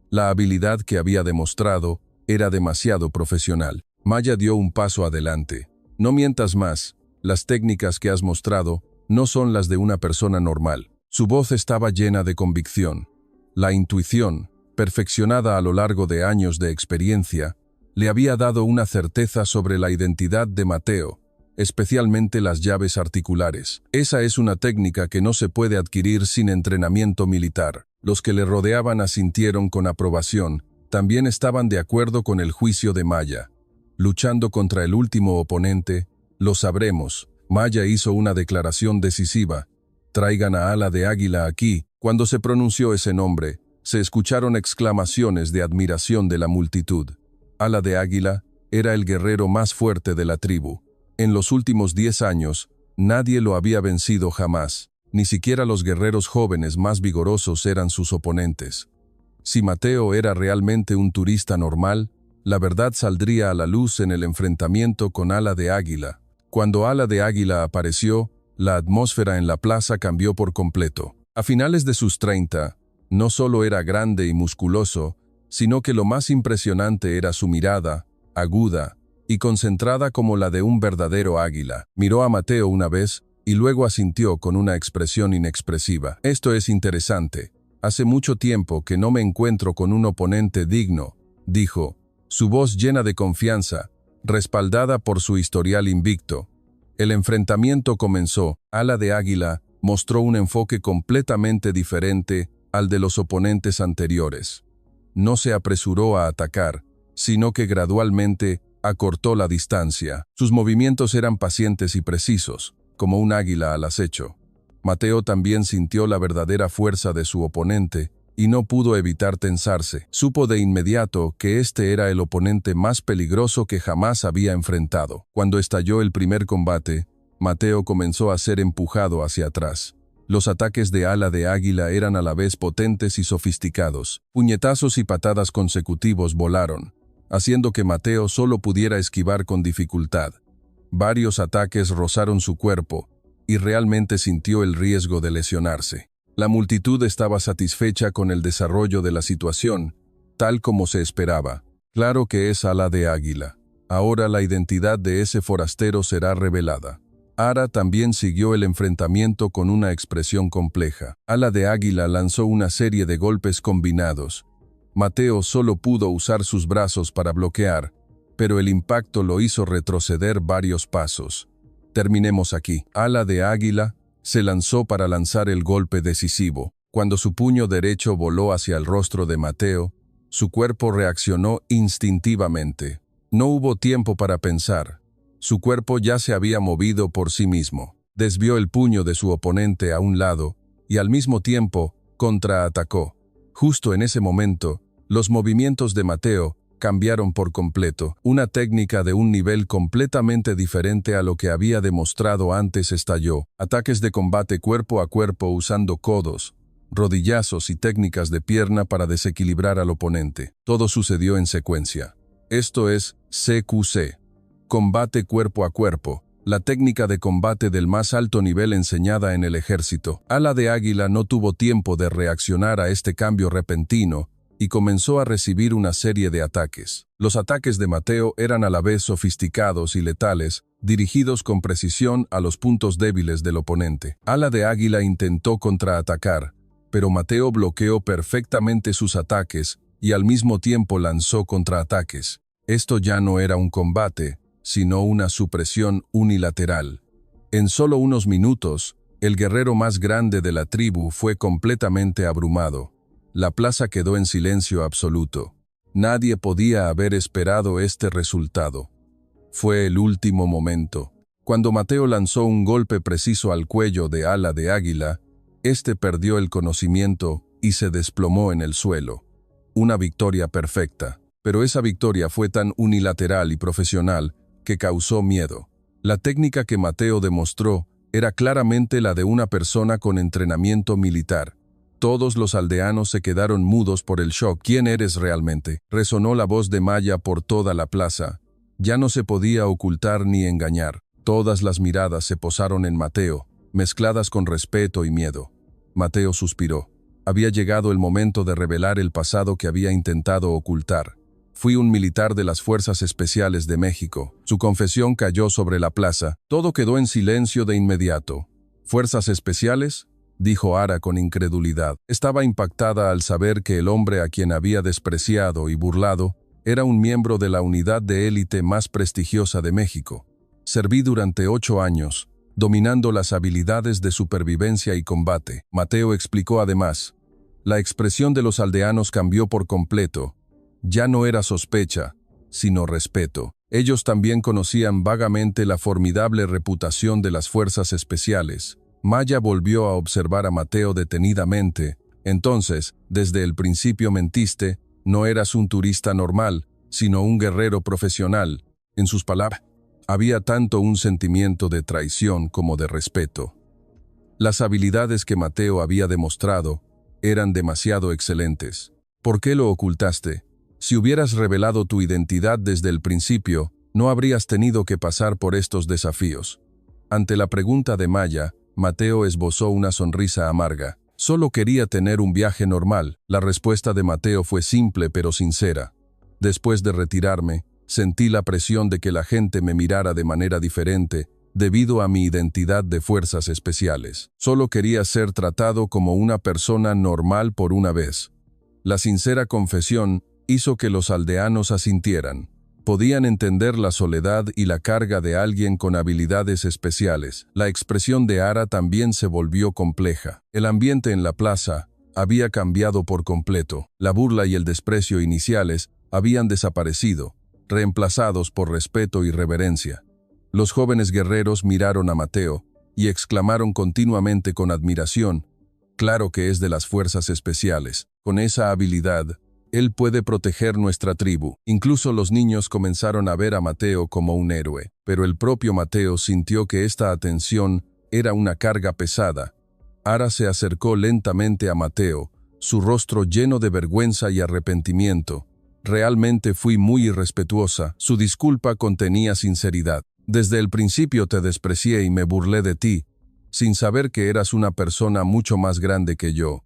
La habilidad que había demostrado era demasiado profesional. Maya dio un paso adelante. No mientas más. Las técnicas que has mostrado no son las de una persona normal. Su voz estaba llena de convicción. La intuición, perfeccionada a lo largo de años de experiencia, le había dado una certeza sobre la identidad de Mateo, especialmente las llaves articulares. Esa es una técnica que no se puede adquirir sin entrenamiento militar. Los que le rodeaban asintieron con aprobación. También estaban de acuerdo con el juicio de Maya. Luchando contra el último oponente, lo sabremos. Maya hizo una declaración decisiva. Traigan a Ala de Águila aquí. Cuando se pronunció ese nombre, se escucharon exclamaciones de admiración de la multitud. Ala de Águila era el guerrero más fuerte de la tribu. En los últimos 10 años, nadie lo había vencido jamás. Ni siquiera los guerreros jóvenes más vigorosos eran sus oponentes. Si Mateo era realmente un turista normal, la verdad saldría a la luz en el enfrentamiento con Ala de Águila. Cuando Ala de Águila apareció, la atmósfera en la plaza cambió por completo. A finales de sus 30, no solo era grande y musculoso, sino que lo más impresionante era su mirada, aguda y concentrada como la de un verdadero águila. Miró a Mateo una vez y luego asintió con una expresión inexpresiva. Esto es interesante. Hace mucho tiempo que no me encuentro con un oponente digno, dijo, su voz llena de confianza, respaldada por su historial invicto. El enfrentamiento comenzó. Ala de Águila mostró un enfoque completamente diferente al de los oponentes anteriores. No se apresuró a atacar, sino que gradualmente acortó la distancia. Sus movimientos eran pacientes y precisos, como un águila al acecho. Mateo también sintió la verdadera fuerza de su oponente y no pudo evitar tensarse. Supo de inmediato que este era el oponente más peligroso que jamás había enfrentado. Cuando estalló el primer combate, Mateo comenzó a ser empujado hacia atrás. Los ataques de Ala de Águila eran a la vez potentes y sofisticados. Puñetazos y patadas consecutivos volaron, haciendo que Mateo solo pudiera esquivar con dificultad. Varios ataques rozaron su cuerpo, y realmente sintió el riesgo de lesionarse. La multitud estaba satisfecha con el desarrollo de la situación, tal como se esperaba. Claro que es Ala de Águila. Ahora la identidad de ese forastero será revelada. Ara también siguió el enfrentamiento con una expresión compleja. Ala de Águila lanzó una serie de golpes combinados. Mateo solo pudo usar sus brazos para bloquear, pero el impacto lo hizo retroceder varios pasos. Terminemos aquí. Ala de Águila se lanzó para lanzar el golpe decisivo. Cuando su puño derecho voló hacia el rostro de Mateo, su cuerpo reaccionó instintivamente. No hubo tiempo para pensar. Su cuerpo ya se había movido por sí mismo. Desvió el puño de su oponente a un lado y al mismo tiempo contraatacó. Justo en ese momento, los movimientos de Mateo cambiaron por completo. Una técnica de un nivel completamente diferente a lo que había demostrado antes estalló. Ataques de combate cuerpo a cuerpo usando codos, rodillazos y técnicas de pierna para desequilibrar al oponente. Todo sucedió en secuencia. Esto es CQC, combate cuerpo a cuerpo, la técnica de combate del más alto nivel enseñada en el ejército. Ala de Águila no tuvo tiempo de reaccionar a este cambio repentino y comenzó a recibir una serie de ataques. Los ataques de Mateo eran a la vez sofisticados y letales, dirigidos con precisión a los puntos débiles del oponente. Ala de Águila intentó contraatacar, pero Mateo bloqueó perfectamente sus ataques y al mismo tiempo lanzó contraataques. Esto ya no era un combate, sino una supresión unilateral. En solo unos minutos, el guerrero más grande de la tribu fue completamente abrumado. La plaza quedó en silencio absoluto. Nadie podía haber esperado este resultado. Fue el último momento. Cuando Mateo lanzó un golpe preciso al cuello de Ala de Águila, este perdió el conocimiento y se desplomó en el suelo. Una victoria perfecta, pero esa victoria fue tan unilateral y profesional que causó miedo. La técnica que Mateo demostró era claramente la de una persona con entrenamiento militar. Todos los aldeanos se quedaron mudos por el shock. ¿Quién eres realmente? Resonó la voz de Maya por toda la plaza. Ya no se podía ocultar ni engañar. Todas las miradas se posaron en Mateo, mezcladas con respeto y miedo. Mateo suspiró. Había llegado el momento de revelar el pasado que había intentado ocultar. Fui un militar de las Fuerzas Especiales de México. Su confesión cayó sobre la plaza. Todo quedó en silencio de inmediato. ¿Fuerzas Especiales?, dijo Ara con incredulidad. Estaba impactada al saber que el hombre a quien había despreciado y burlado era un miembro de la unidad de élite más prestigiosa de México. Serví durante 8 años, dominando las habilidades de supervivencia y combate. Mateo explicó además. La expresión de los aldeanos cambió por completo. Ya no era sospecha, sino respeto. Ellos también conocían vagamente la formidable reputación de las Fuerzas Especiales. Maya volvió a observar a Mateo detenidamente. Entonces, desde el principio mentiste, no eras un turista normal, sino un guerrero profesional. En sus palabras, había tanto un sentimiento de traición como de respeto. Las habilidades que Mateo había demostrado eran demasiado excelentes. ¿Por qué lo ocultaste? Si hubieras revelado tu identidad desde el principio, no habrías tenido que pasar por estos desafíos. Ante la pregunta de Maya, Mateo esbozó una sonrisa amarga. Solo quería tener un viaje normal. La respuesta de Mateo fue simple pero sincera. Después de retirarme, sentí la presión de que la gente me mirara de manera diferente debido a mi identidad de Fuerzas Especiales. Solo quería ser tratado como una persona normal por una vez. La sincera confesión hizo que los aldeanos asintieran. Podían entender la soledad y la carga de alguien con habilidades especiales. La expresión de Ara también se volvió compleja. El ambiente en la plaza había cambiado por completo. La burla y el desprecio iniciales habían desaparecido, reemplazados por respeto y reverencia. Los jóvenes guerreros miraron a Mateo y exclamaron continuamente con admiración: «Claro que es de las Fuerzas Especiales. Con esa habilidad, él puede proteger nuestra tribu». Incluso los niños comenzaron a ver a Mateo como un héroe, pero el propio Mateo sintió que esta atención era una carga pesada. Ara se acercó lentamente a Mateo, su rostro lleno de vergüenza y arrepentimiento. «Realmente fui muy irrespetuosa». Su disculpa contenía sinceridad. «Desde el principio te desprecié y me burlé de ti, sin saber que eras una persona mucho más grande que yo».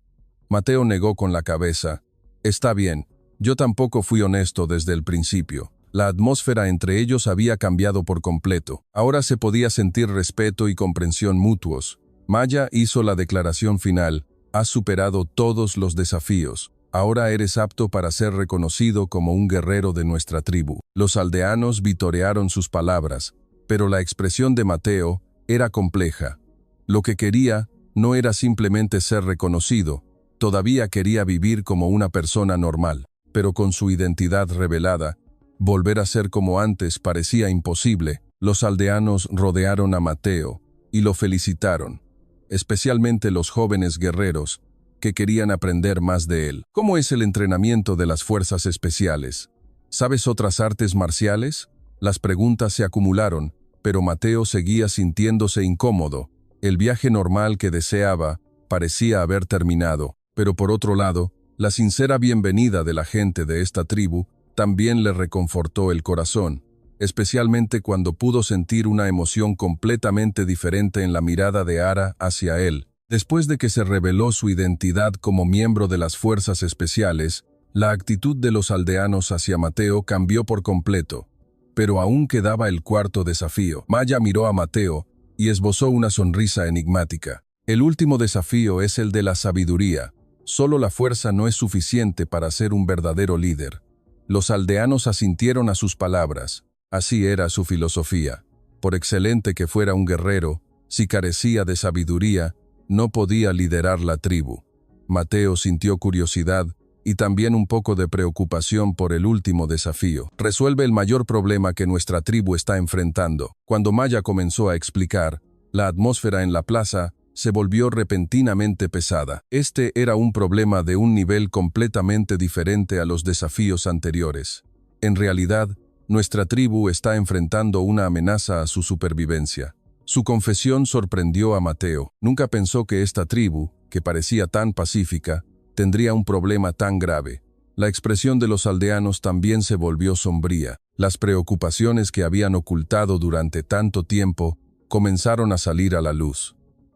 Mateo negó con la cabeza. «Está bien, yo tampoco fui honesto desde el principio». La atmósfera entre ellos había cambiado por completo. Ahora se podía sentir respeto y comprensión mutuos. Maya hizo la declaración final: «Has superado todos los desafíos. Ahora eres apto para ser reconocido como un guerrero de nuestra tribu». Los aldeanos vitorearon sus palabras, pero la expresión de Mateo era compleja. Lo que quería no era simplemente ser reconocido. Todavía quería vivir como una persona normal, pero con su identidad revelada, volver a ser como antes parecía imposible. Los aldeanos rodearon a Mateo y lo felicitaron, especialmente los jóvenes guerreros que querían aprender más de él. ¿Cómo es el entrenamiento de las Fuerzas Especiales? ¿Sabes otras artes marciales? Las preguntas se acumularon, pero Mateo seguía sintiéndose incómodo. El viaje normal que deseaba parecía haber terminado, pero por otro lado, la sincera bienvenida de la gente de esta tribu también le reconfortó el corazón, especialmente cuando pudo sentir una emoción completamente diferente en la mirada de Ara hacia él. Después de que se reveló su identidad como miembro de las fuerzas especiales, la actitud de los aldeanos hacia Mateo cambió por completo. Pero aún quedaba el cuarto desafío. Maya miró a Mateo y esbozó una sonrisa enigmática. El último desafío es el de la sabiduría. Solo la fuerza no es suficiente para ser un verdadero líder. Los aldeanos asintieron a sus palabras. Así era su filosofía. Por excelente que fuera un guerrero, si carecía de sabiduría, no podía liderar la tribu. Mateo sintió curiosidad y también un poco de preocupación por el último desafío. Resuelve el mayor problema que nuestra tribu está enfrentando. Cuando Maya comenzó a explicar, la atmósfera en la plaza se volvió repentinamente pesada. Este era un problema de un nivel completamente diferente a los desafíos anteriores. En realidad, nuestra tribu está enfrentando una amenaza a su supervivencia. Su confesión sorprendió a Mateo. Nunca pensó que esta tribu, que parecía tan pacífica, tendría un problema tan grave. La expresión de los aldeanos también se volvió sombría. Las preocupaciones que habían ocultado durante tanto tiempo comenzaron a salir a la luz.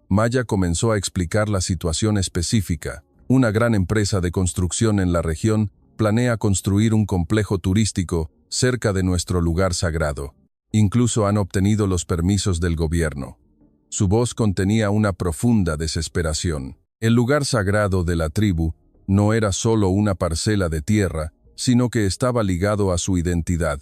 Maya comenzó a explicar la situación específica. Una gran empresa de construcción en la región planea construir un complejo turístico cerca de nuestro lugar sagrado. Incluso han obtenido los permisos del gobierno. Su voz contenía una profunda desesperación. El lugar sagrado de la tribu no era solo una parcela de tierra, sino que estaba ligado a su identidad.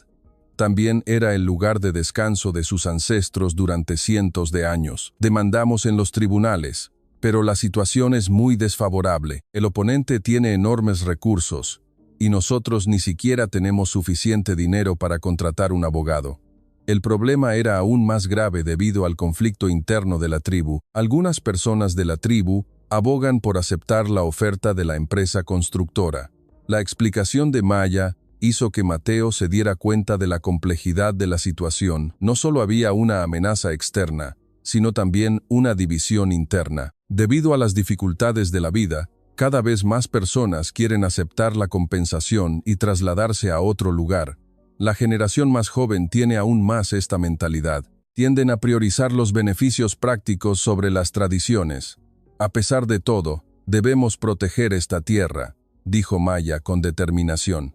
También era el lugar de descanso de sus ancestros durante cientos de años. Demandamos en los tribunales, pero la situación es muy desfavorable. El oponente tiene enormes recursos, y nosotros ni siquiera tenemos suficiente dinero para contratar un abogado. El problema era aún más grave debido al conflicto interno de la tribu. Algunas personas de la tribu abogan por aceptar la oferta de la empresa constructora. La explicación de Maya hizo que Mateo se diera cuenta de la complejidad de la situación. No solo había una amenaza externa, sino también una división interna. Debido a las dificultades de la vida, cada vez más personas quieren aceptar la compensación y trasladarse a otro lugar. La generación más joven tiene aún más esta mentalidad. Tienden a priorizar los beneficios prácticos sobre las tradiciones. A pesar de todo, debemos proteger esta tierra, dijo Maya con determinación.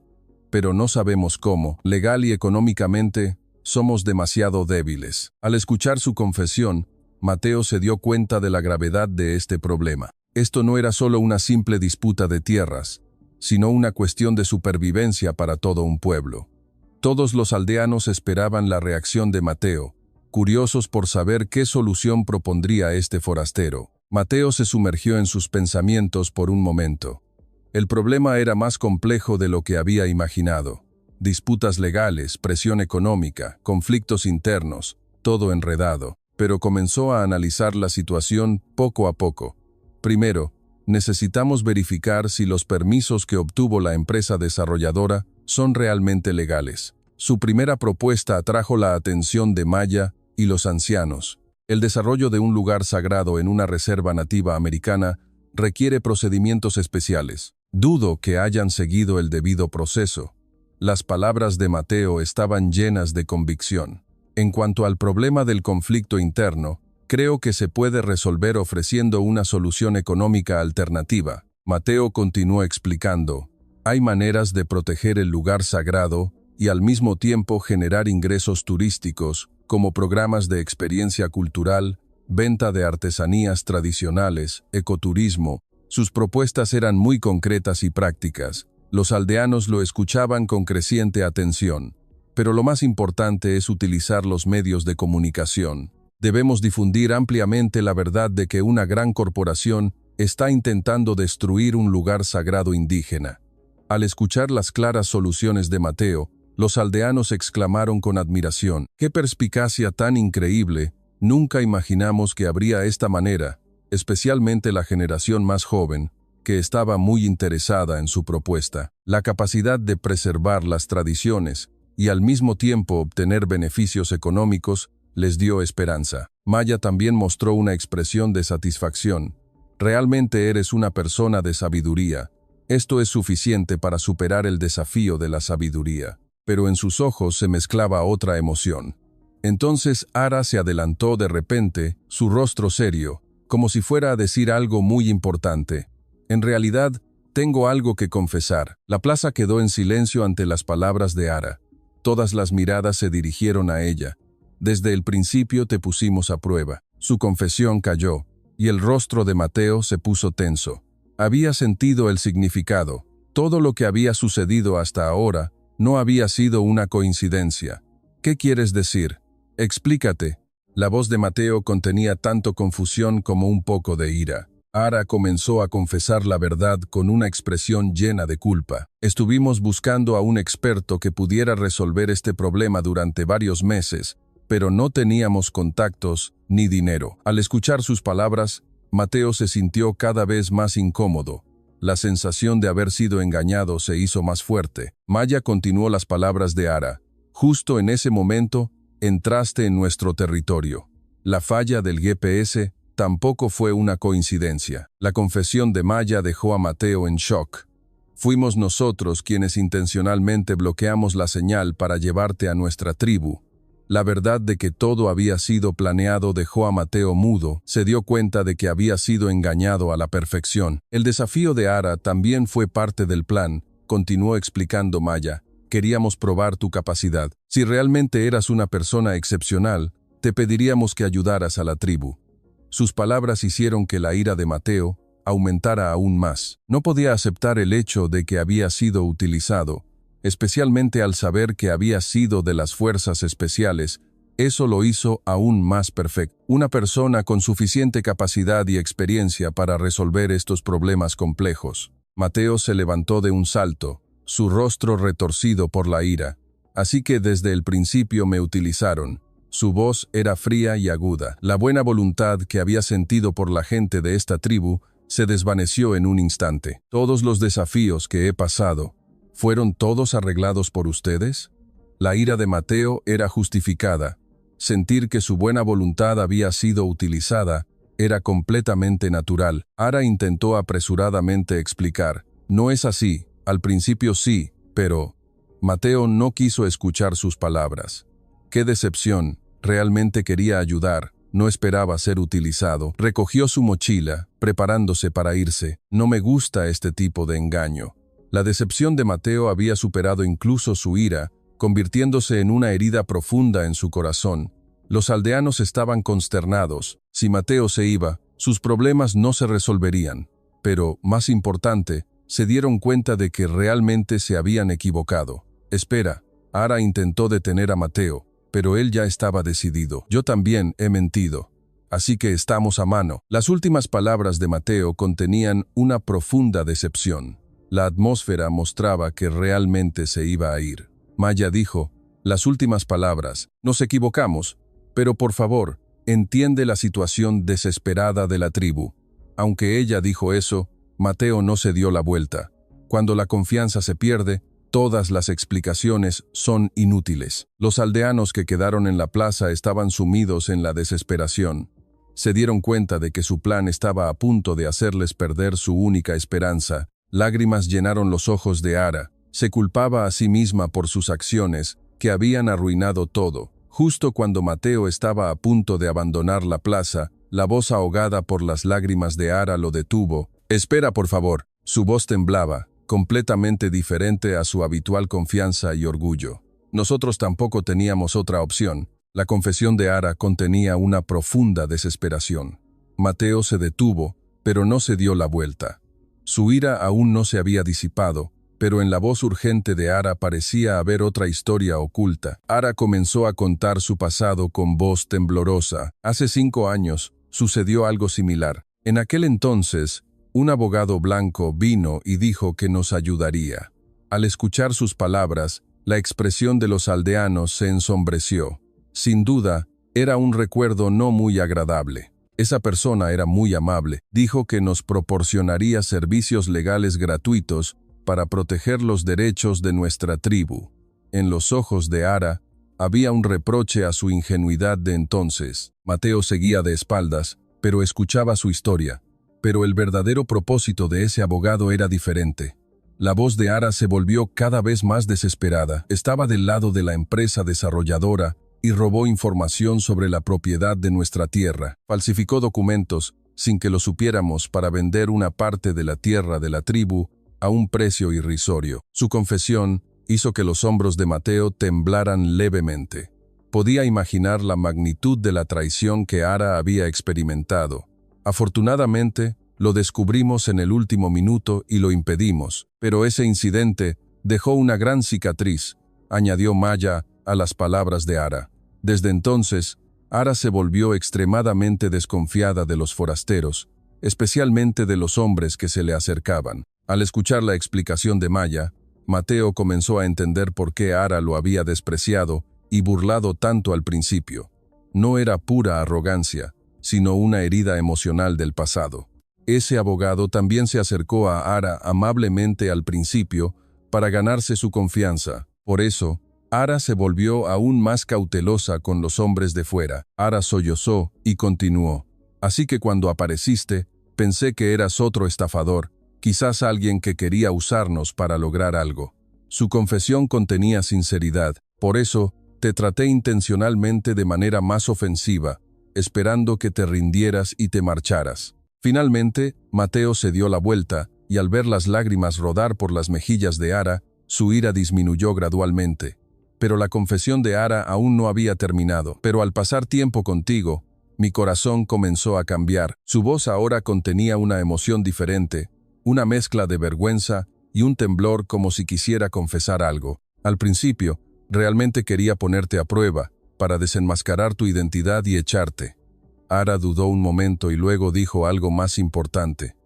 Pero no sabemos cómo. Legal y económicamente, somos demasiado débiles. Al escuchar su confesión, Mateo se dio cuenta de la gravedad de este problema. Esto no era solo una simple disputa de tierras, sino una cuestión de supervivencia para todo un pueblo. Todos los aldeanos esperaban la reacción de Mateo, curiosos por saber qué solución propondría este forastero. Mateo se sumergió en sus pensamientos por un momento. El problema era más complejo de lo que había imaginado. Disputas legales, presión económica, conflictos internos, todo enredado. Pero comenzó a analizar la situación poco a poco. Primero, necesitamos verificar si los permisos que obtuvo la empresa desarrolladora son realmente legales. Su primera propuesta atrajo la atención de Maya y los ancianos. El desarrollo de un lugar sagrado en una reserva nativa americana requiere procedimientos especiales. Dudo que hayan seguido el debido proceso. Las palabras de Mateo estaban llenas de convicción. En cuanto al problema del conflicto interno, creo que se puede resolver ofreciendo una solución económica alternativa. Mateo continuó explicando. Hay maneras de proteger el lugar sagrado y al mismo tiempo generar ingresos turísticos, como programas de experiencia cultural, venta de artesanías tradicionales, ecoturismo. Sus propuestas eran muy concretas y prácticas. Los aldeanos lo escuchaban con creciente atención. Pero lo más importante es utilizar los medios de comunicación. Debemos difundir ampliamente la verdad de que una gran corporación está intentando destruir un lugar sagrado indígena. Al escuchar las claras soluciones de Mateo, los aldeanos exclamaron con admiración. ¡Qué perspicacia tan increíble! Nunca imaginamos que habría esta manera, especialmente la generación más joven, que estaba muy interesada en su propuesta. La capacidad de preservar las tradiciones y al mismo tiempo obtener beneficios económicos les dio esperanza. Maya también mostró una expresión de satisfacción. Realmente eres una persona de sabiduría. Esto es suficiente para superar el desafío de la sabiduría. Pero en sus ojos se mezclaba otra emoción. Entonces Ara se adelantó de repente, su rostro serio, como si fuera a decir algo muy importante. En realidad, tengo algo que confesar. La plaza quedó en silencio ante las palabras de Ara. Todas las miradas se dirigieron a ella. Desde el principio te pusimos a prueba. Su confesión cayó, y el rostro de Mateo se puso tenso. Había sentido el significado. Todo lo que había sucedido hasta ahora no había sido una coincidencia. ¿Qué quieres decir? Explícate. La voz de Mateo contenía tanto confusión como un poco de ira. Ara comenzó a confesar la verdad con una expresión llena de culpa. Estuvimos buscando a un experto que pudiera resolver este problema durante varios meses, pero no teníamos contactos ni dinero. Al escuchar sus palabras, Mateo se sintió cada vez más incómodo. La sensación de haber sido engañado se hizo más fuerte. Maya continuó las palabras de Ara. Justo en ese momento, entraste en nuestro territorio. La falla del GPS tampoco fue una coincidencia. La confesión de Maya dejó a Mateo en shock. Fuimos nosotros quienes intencionalmente bloqueamos la señal para llevarte a nuestra tribu. La verdad de que todo había sido planeado dejó a Mateo mudo. Se dio cuenta de que había sido engañado a la perfección. El desafío de Ara también fue parte del plan, continuó explicando Maya. Queríamos probar tu capacidad. Si realmente eras una persona excepcional, te pediríamos que ayudaras a la tribu. Sus palabras hicieron que la ira de Mateo aumentara aún más. No podía aceptar el hecho de que había sido utilizado, especialmente al saber que había sido de las fuerzas especiales. Eso lo hizo aún más perfecto. Una persona con suficiente capacidad y experiencia para resolver estos problemas complejos. Mateo se levantó de un salto, su rostro retorcido por la ira. Así que desde el principio me utilizaron. Su voz era fría y aguda. La buena voluntad que había sentido por la gente de esta tribu se desvaneció en un instante. Todos los desafíos que he pasado, ¿fueron todos arreglados por ustedes? La ira de Mateo era justificada. Sentir que su buena voluntad había sido utilizada era completamente natural. Ara intentó apresuradamente explicar. No es así. Al principio sí, pero... Mateo no quiso escuchar sus palabras. ¡Qué decepción! Realmente quería ayudar, no esperaba ser utilizado. Recogió su mochila, preparándose para irse. No me gusta este tipo de engaño. La decepción de Mateo había superado incluso su ira, convirtiéndose en una herida profunda en su corazón. Los aldeanos estaban consternados. Si Mateo se iba, sus problemas no se resolverían. Pero, más importante, se dieron cuenta de que realmente se habían equivocado. Espera, Ara intentó detener a Mateo, pero él ya estaba decidido. Yo también he mentido. Así que estamos a mano. Las últimas palabras de Mateo contenían una profunda decepción. La atmósfera mostraba que realmente se iba a ir. Maya dijo, las últimas palabras, nos equivocamos, pero por favor, entiende la situación desesperada de la tribu. Aunque ella dijo eso, Mateo no se dio la vuelta. Cuando la confianza se pierde, todas las explicaciones son inútiles. Los aldeanos que quedaron en la plaza estaban sumidos en la desesperación. Se dieron cuenta de que su plan estaba a punto de hacerles perder su única esperanza. Lágrimas llenaron los ojos de Ara. Se culpaba a sí misma por sus acciones, que habían arruinado todo. Justo cuando Mateo estaba a punto de abandonar la plaza, la voz ahogada por las lágrimas de Ara lo detuvo. «Espera, por favor». Su voz temblaba, completamente diferente a su habitual confianza y orgullo. Nosotros tampoco teníamos otra opción. La confesión de Ara contenía una profunda desesperación. Mateo se detuvo, pero no se dio la vuelta. Su ira aún no se había disipado, pero en la voz urgente de Ara parecía haber otra historia oculta. Ara comenzó a contar su pasado con voz temblorosa. Hace 5 años, sucedió algo similar. En aquel entonces, un abogado blanco vino y dijo que nos ayudaría. Al escuchar sus palabras, la expresión de los aldeanos se ensombreció. Sin duda, era un recuerdo no muy agradable. Esa persona era muy amable. Dijo que nos proporcionaría servicios legales gratuitos para proteger los derechos de nuestra tribu. En los ojos de Ara, había un reproche a su ingenuidad de entonces. Mateo seguía de espaldas, pero escuchaba su historia. Pero el verdadero propósito de ese abogado era diferente. La voz de Ara se volvió cada vez más desesperada. Estaba del lado de la empresa desarrolladora y robó información sobre la propiedad de nuestra tierra. Falsificó documentos sin que lo supiéramos para vender una parte de la tierra de la tribu a un precio irrisorio. Su confesión hizo que los hombros de Mateo temblaran levemente. Podía imaginar la magnitud de la traición que Ara había experimentado. Afortunadamente, lo descubrimos en el último minuto y lo impedimos, pero ese incidente dejó una gran cicatriz, añadió Maya a las palabras de Ara. Desde entonces, Ara se volvió extremadamente desconfiada de los forasteros, especialmente de los hombres que se le acercaban. Al escuchar la explicación de Maya, Mateo comenzó a entender por qué Ara lo había despreciado y burlado tanto al principio. No era pura arrogancia, sino una herida emocional del pasado. Ese abogado también se acercó a Ara amablemente al principio para ganarse su confianza. Por eso, Ara se volvió aún más cautelosa con los hombres de fuera. Ara sollozó y continuó. Así que cuando apareciste, pensé que eras otro estafador, quizás alguien que quería usarnos para lograr algo. Su confesión contenía sinceridad, por eso te traté intencionalmente de manera más ofensiva, esperando que te rindieras y te marcharas. Finalmente, Mateo se dio la vuelta, y al ver las lágrimas rodar por las mejillas de Ara, su ira disminuyó gradualmente. Pero la confesión de Ara aún no había terminado. Pero al pasar tiempo contigo, mi corazón comenzó a cambiar. Su voz ahora contenía una emoción diferente, una mezcla de vergüenza y un temblor como si quisiera confesar algo. Al principio, realmente quería ponerte a prueba, para desenmascarar tu identidad y echarte. Ara dudó un momento y luego dijo algo más importante.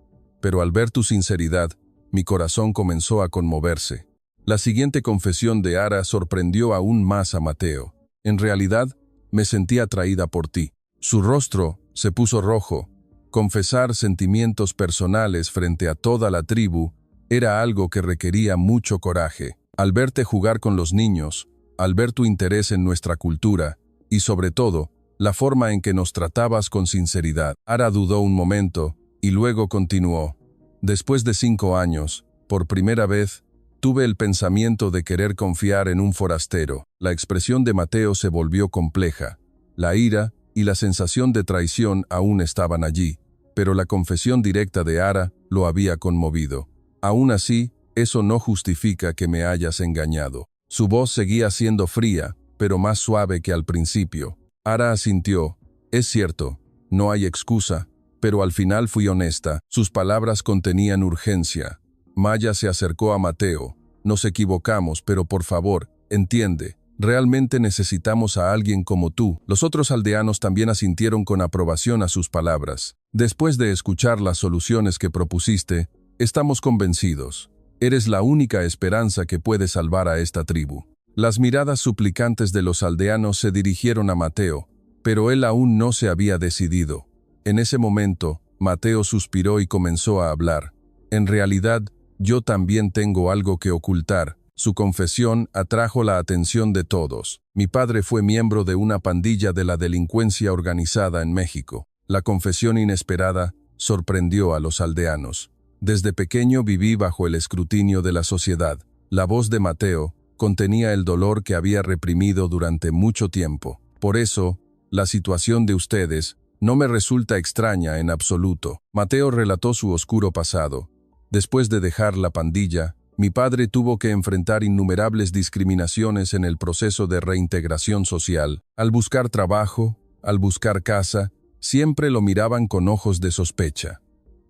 Pero al ver tu sinceridad, mi corazón comenzó a conmoverse. La siguiente confesión de Ara sorprendió aún más a Mateo. En realidad, me sentí atraída por ti. Su rostro se puso rojo. Confesar sentimientos personales frente a toda la tribu era algo que requería mucho coraje. Al verte jugar con los niños, al ver tu interés en nuestra cultura, y sobre todo, la forma en que nos tratabas con sinceridad. Ara dudó un momento, y luego continuó. Después de 5 años, por primera vez, tuve el pensamiento de querer confiar en un forastero. La expresión de Mateo se volvió compleja. La ira y la sensación de traición aún estaban allí, pero la confesión directa de Ara lo había conmovido. Aún así, eso no justifica que me hayas engañado. Su voz seguía siendo fría, pero más suave que al principio. Ara asintió. Es cierto, no hay excusa, pero al final fui honesta. Sus palabras contenían urgencia. Maya se acercó a Mateo. Nos equivocamos, pero por favor, entiende. Realmente necesitamos a alguien como tú. Los otros aldeanos también asintieron con aprobación a sus palabras. Después de escuchar las soluciones que propusiste, estamos convencidos. Eres la única esperanza que puede salvar a esta tribu. Las miradas suplicantes de los aldeanos se dirigieron a Mateo, pero él aún no se había decidido. En ese momento, Mateo suspiró y comenzó a hablar. En realidad, yo también tengo algo que ocultar. Su confesión atrajo la atención de todos. Mi padre fue miembro de una pandilla de la delincuencia organizada en México. La confesión inesperada sorprendió a los aldeanos. Desde pequeño viví bajo el escrutinio de la sociedad. La voz de Mateo contenía el dolor que había reprimido durante mucho tiempo. Por eso, la situación de ustedes no me resulta extraña en absoluto. Mateo relató su oscuro pasado. Después de dejar la pandilla, mi padre tuvo que enfrentar innumerables discriminaciones en el proceso de reintegración social. Al buscar trabajo, al buscar casa, siempre lo miraban con ojos de sospecha.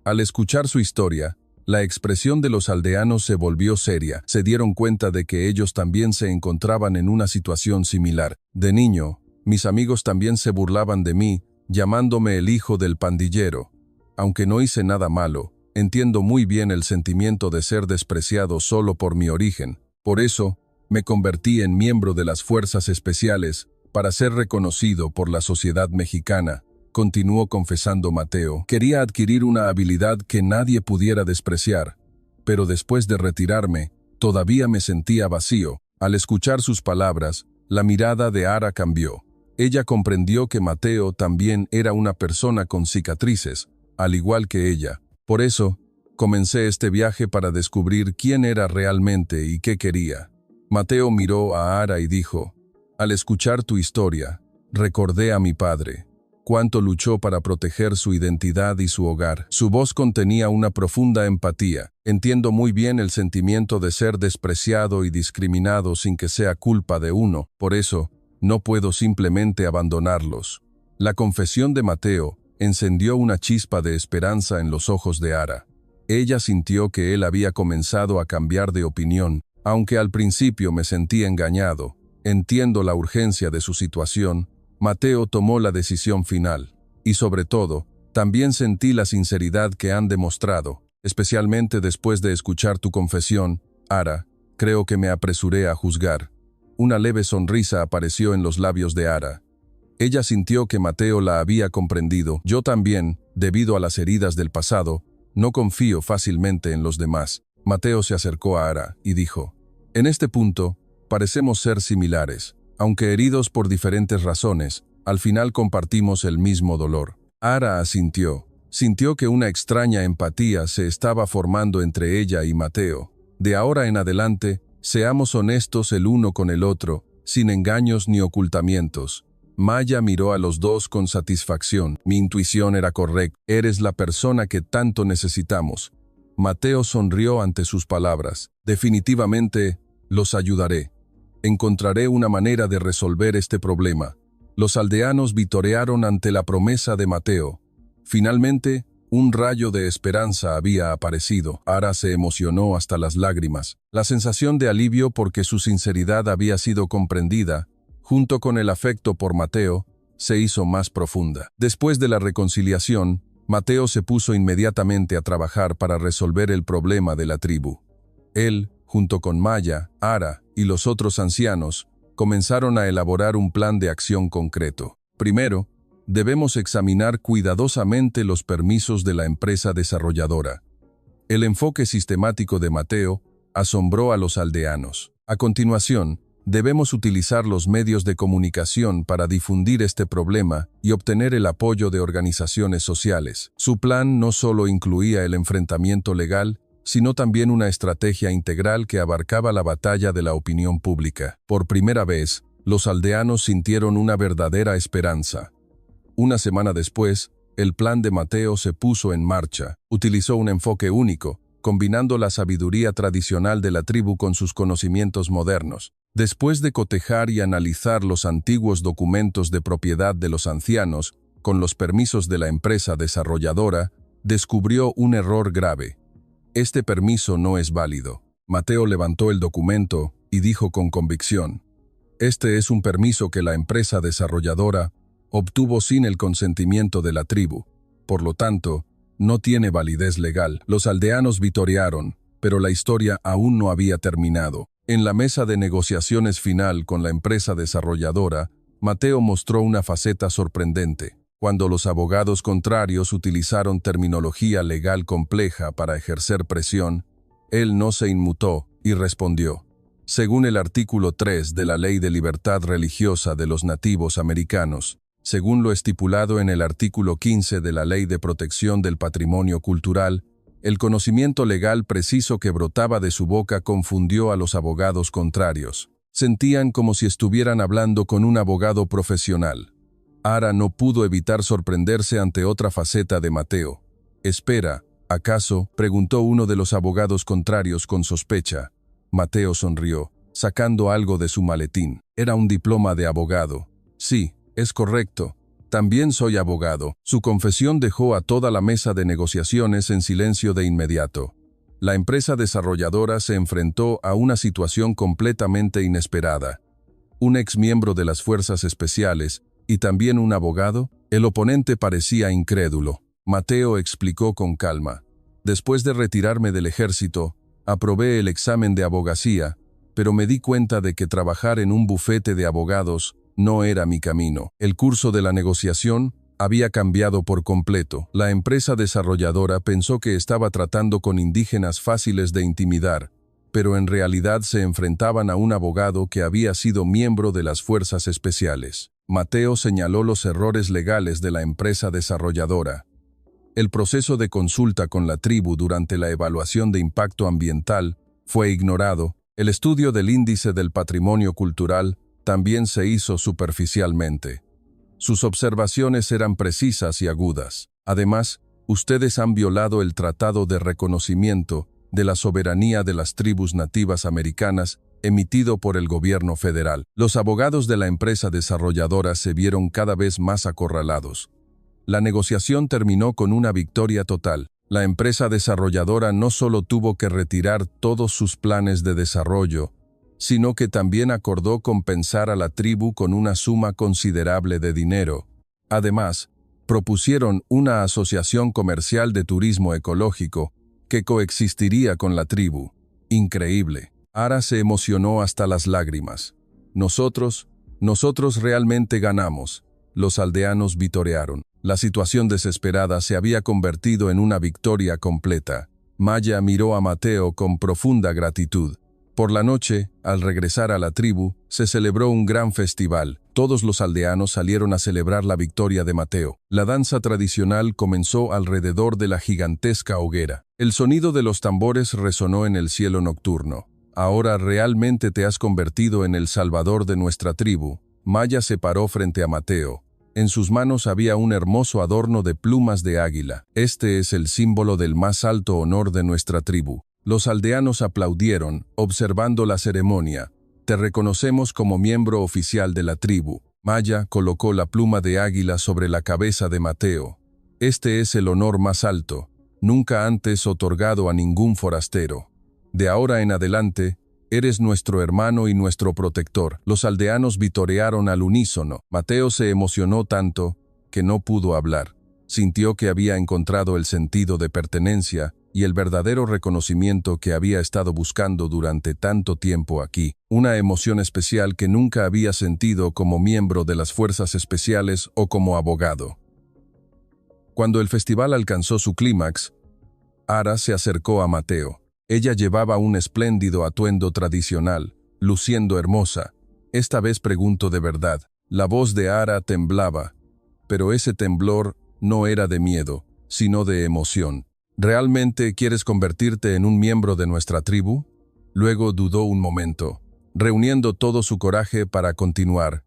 Al escuchar su historia, la expresión de los aldeanos se volvió seria. Se dieron cuenta de que ellos también se encontraban en una situación similar. De niño, mis amigos también se burlaban de mí, llamándome el hijo del pandillero. Aunque no hice nada malo, entiendo muy bien el sentimiento de ser despreciado solo por mi origen. Por eso, me convertí en miembro de las Fuerzas Especiales para ser reconocido por la sociedad mexicana. Continuó confesando Mateo. Quería adquirir una habilidad que nadie pudiera despreciar, pero después de retirarme, todavía me sentía vacío. Al escuchar sus palabras, la mirada de Ara cambió. Ella comprendió que Mateo también era una persona con cicatrices, al igual que ella. Por eso, comencé este viaje para descubrir quién era realmente y qué quería. Mateo miró a Ara y dijo, al escuchar tu historia, recordé a mi padre. Cuánto luchó para proteger su identidad y su hogar. Su voz contenía una profunda empatía. Entiendo muy bien el sentimiento de ser despreciado y discriminado sin que sea culpa de uno. Por eso, no puedo simplemente abandonarlos. La confesión de Mateo encendió una chispa de esperanza en los ojos de Ara. Ella sintió que él había comenzado a cambiar de opinión, aunque al principio me sentí engañado. Entiendo la urgencia de su situación. Mateo tomó la decisión final. Y sobre todo, también sentí la sinceridad que han demostrado, especialmente después de escuchar tu confesión. Ara, creo que me apresuré a juzgar. Una leve sonrisa apareció en los labios de Ara. Ella sintió que Mateo la había comprendido. Yo también, debido a las heridas del pasado, no confío fácilmente en los demás. Mateo se acercó a Ara y dijo, en este punto, parecemos ser similares. Aunque heridos por diferentes razones, al final compartimos el mismo dolor. Ara asintió. Sintió que una extraña empatía se estaba formando entre ella y Mateo. De ahora en adelante, seamos honestos el uno con el otro, sin engaños ni ocultamientos. Maya miró a los dos con satisfacción. Mi intuición era correcta. Eres la persona que tanto necesitamos. Mateo sonrió ante sus palabras. Definitivamente, los ayudaré. Encontraré una manera de resolver este problema. Los aldeanos vitorearon ante la promesa de Mateo. Finalmente, un rayo de esperanza había aparecido. Ara se emocionó hasta las lágrimas. La sensación de alivio porque su sinceridad había sido comprendida, junto con el afecto por Mateo, se hizo más profunda. Después de la reconciliación, Mateo se puso inmediatamente a trabajar para resolver el problema de la tribu. Él, junto con Maya, Ara y los otros ancianos, comenzaron a elaborar un plan de acción concreto. Primero, debemos examinar cuidadosamente los permisos de la empresa desarrolladora. El enfoque sistemático de Mateo asombró a los aldeanos. A continuación, debemos utilizar los medios de comunicación para difundir este problema y obtener el apoyo de organizaciones sociales. Su plan no solo incluía el enfrentamiento legal, sino también una estrategia integral que abarcaba la batalla de la opinión pública. Por primera vez, los aldeanos sintieron una verdadera esperanza. Una semana después, el plan de Mateo se puso en marcha. Utilizó un enfoque único, combinando la sabiduría tradicional de la tribu con sus conocimientos modernos. Después de cotejar y analizar los antiguos documentos de propiedad de los ancianos, con los permisos de la empresa desarrolladora, descubrió un error grave. Este permiso no es válido. Mateo levantó el documento y dijo con convicción, este es un permiso que la empresa desarrolladora obtuvo sin el consentimiento de la tribu. Por lo tanto, no tiene validez legal. Los aldeanos vitorearon, pero la historia aún no había terminado. En la mesa de negociaciones final con la empresa desarrolladora, Mateo mostró una faceta sorprendente. Cuando los abogados contrarios utilizaron terminología legal compleja para ejercer presión, él no se inmutó y respondió. Según el artículo 3 de la Ley de Libertad Religiosa de los Nativos Americanos, según lo estipulado en el artículo 15 de la Ley de Protección del Patrimonio Cultural, el conocimiento legal preciso que brotaba de su boca confundió a los abogados contrarios. Sentían como si estuvieran hablando con un abogado profesional. Ara no pudo evitar sorprenderse ante otra faceta de Mateo. «Espera, ¿acaso?», preguntó uno de los abogados contrarios con sospecha. Mateo sonrió, sacando algo de su maletín. Era un diploma de abogado. «Sí, es correcto. También soy abogado». Su confesión dejó a toda la mesa de negociaciones en silencio de inmediato. La empresa desarrolladora se enfrentó a una situación completamente inesperada. Un exmiembro de las Fuerzas Especiales, y también un abogado, el oponente parecía incrédulo. Mateo explicó con calma. Después de retirarme del ejército, aprobé el examen de abogacía, pero me di cuenta de que trabajar en un bufete de abogados no era mi camino. El curso de la negociación había cambiado por completo. La empresa desarrolladora pensó que estaba tratando con indígenas fáciles de intimidar, pero en realidad se enfrentaban a un abogado que había sido miembro de las Fuerzas Especiales. Mateo señaló los errores legales de la empresa desarrolladora. El proceso de consulta con la tribu durante la evaluación de impacto ambiental fue ignorado. El estudio del índice del patrimonio cultural también se hizo superficialmente. Sus observaciones eran precisas y agudas. Además, ustedes han violado el Tratado de Reconocimiento de la Soberanía de las Tribus Nativas Americanas emitido por el gobierno federal. Los abogados de la empresa desarrolladora se vieron cada vez más acorralados. La negociación terminó con una victoria total. La empresa desarrolladora no solo tuvo que retirar todos sus planes de desarrollo, sino que también acordó compensar a la tribu con una suma considerable de dinero. Además, propusieron una asociación comercial de turismo ecológico que coexistiría con la tribu. Increíble. Ara se emocionó hasta las lágrimas. Nosotros realmente ganamos. Los aldeanos vitorearon. La situación desesperada se había convertido en una victoria completa. Maya miró a Mateo con profunda gratitud. Por la noche, al regresar a la tribu, se celebró un gran festival. Todos los aldeanos salieron a celebrar la victoria de Mateo. La danza tradicional comenzó alrededor de la gigantesca hoguera. El sonido de los tambores resonó en el cielo nocturno. Ahora realmente te has convertido en el salvador de nuestra tribu. Maya se paró frente a Mateo. En sus manos había un hermoso adorno de plumas de águila. Este es el símbolo del más alto honor de nuestra tribu. Los aldeanos aplaudieron, observando la ceremonia. Te reconocemos como miembro oficial de la tribu. Maya colocó la pluma de águila sobre la cabeza de Mateo. Este es el honor más alto, nunca antes otorgado a ningún forastero. De ahora en adelante, eres nuestro hermano y nuestro protector. Los aldeanos vitorearon al unísono. Mateo se emocionó tanto que no pudo hablar. Sintió que había encontrado el sentido de pertenencia y el verdadero reconocimiento que había estado buscando durante tanto tiempo aquí. Una emoción especial que nunca había sentido como miembro de las Fuerzas Especiales o como abogado. Cuando el festival alcanzó su clímax, Ara se acercó a Mateo. Ella llevaba un espléndido atuendo tradicional, luciendo hermosa. Esta vez pregunto de verdad. La voz de Ara temblaba, pero ese temblor no era de miedo, sino de emoción. ¿Realmente quieres convertirte en un miembro de nuestra tribu? Luego dudó un momento, reuniendo todo su coraje para continuar.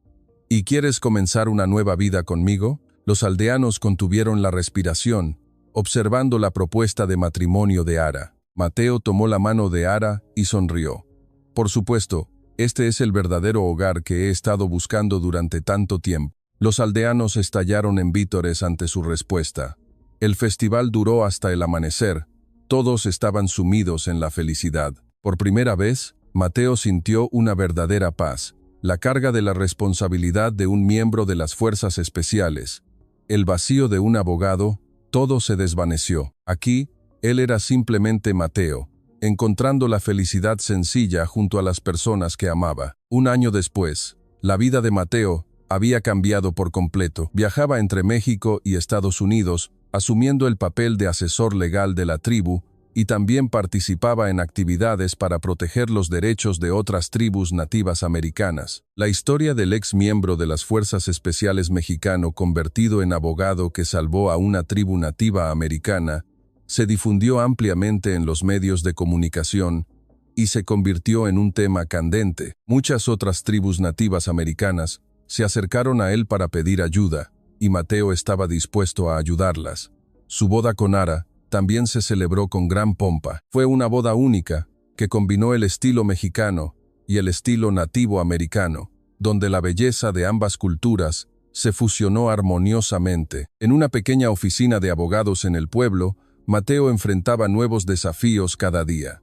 ¿Y quieres comenzar una nueva vida conmigo? Los aldeanos contuvieron la respiración, observando la propuesta de matrimonio de Ara. Mateo tomó la mano de Ara y sonrió. Por supuesto, este es el verdadero hogar que he estado buscando durante tanto tiempo. Los aldeanos estallaron en vítores ante su respuesta. El festival duró hasta el amanecer. Todos estaban sumidos en la felicidad. Por primera vez, Mateo sintió una verdadera paz, la carga de la responsabilidad de un miembro de las Fuerzas Especiales. El vacío de un abogado, todo se desvaneció. Aquí, él era simplemente Mateo, encontrando la felicidad sencilla junto a las personas que amaba. Un año después, la vida de Mateo había cambiado por completo. Viajaba entre México y Estados Unidos, asumiendo el papel de asesor legal de la tribu, y también participaba en actividades para proteger los derechos de otras tribus nativas americanas. La historia del ex miembro de las Fuerzas Especiales mexicano convertido en abogado que salvó a una tribu nativa americana se difundió ampliamente en los medios de comunicación y se convirtió en un tema candente. Muchas otras tribus nativas americanas se acercaron a él para pedir ayuda, y Mateo estaba dispuesto a ayudarlas. Su boda con Ara también se celebró con gran pompa. Fue una boda única que combinó el estilo mexicano y el estilo nativo americano, donde la belleza de ambas culturas se fusionó armoniosamente. En una pequeña oficina de abogados en el pueblo, Mateo enfrentaba nuevos desafíos cada día.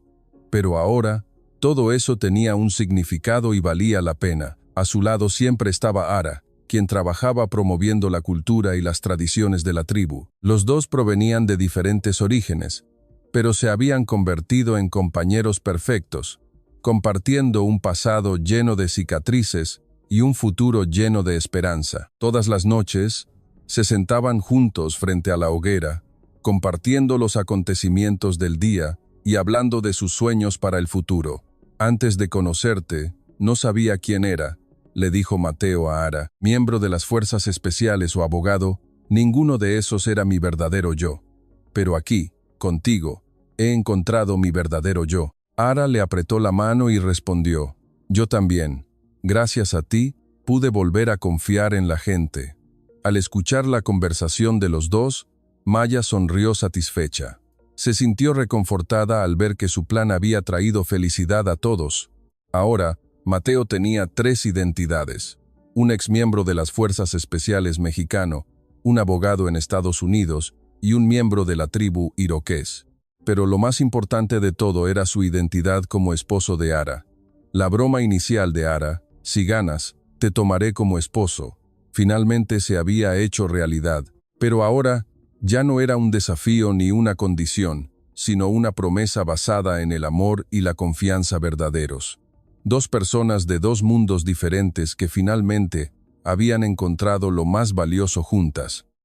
Pero ahora, todo eso tenía un significado y valía la pena. A su lado siempre estaba Ara, quien trabajaba promoviendo la cultura y las tradiciones de la tribu. Los dos provenían de diferentes orígenes, pero se habían convertido en compañeros perfectos, compartiendo un pasado lleno de cicatrices y un futuro lleno de esperanza. Todas las noches, se sentaban juntos frente a la hoguera, compartiendo los acontecimientos del día y hablando de sus sueños para el futuro. Antes de conocerte, no sabía quién era, le dijo Mateo a Ara, miembro de las Fuerzas Especiales o abogado, ninguno de esos era mi verdadero yo. Pero aquí, contigo, he encontrado mi verdadero yo. Ara le apretó la mano y respondió, yo también. Gracias a ti, pude volver a confiar en la gente. Al escuchar la conversación de los dos, Maya sonrió satisfecha. Se sintió reconfortada al ver que su plan había traído felicidad a todos. Ahora, Mateo tenía 3 identidades: un exmiembro de las Fuerzas Especiales mexicano, un abogado en Estados Unidos y un miembro de la tribu iroqués. Pero lo más importante de todo era su identidad como esposo de Ara. La broma inicial de Ara, si ganas, te tomaré como esposo, finalmente se había hecho realidad, pero ahora ya no era un desafío ni una condición, sino una promesa basada en el amor y la confianza verdaderos. 2 personas de 2 mundos diferentes que finalmente habían encontrado lo más valioso juntas: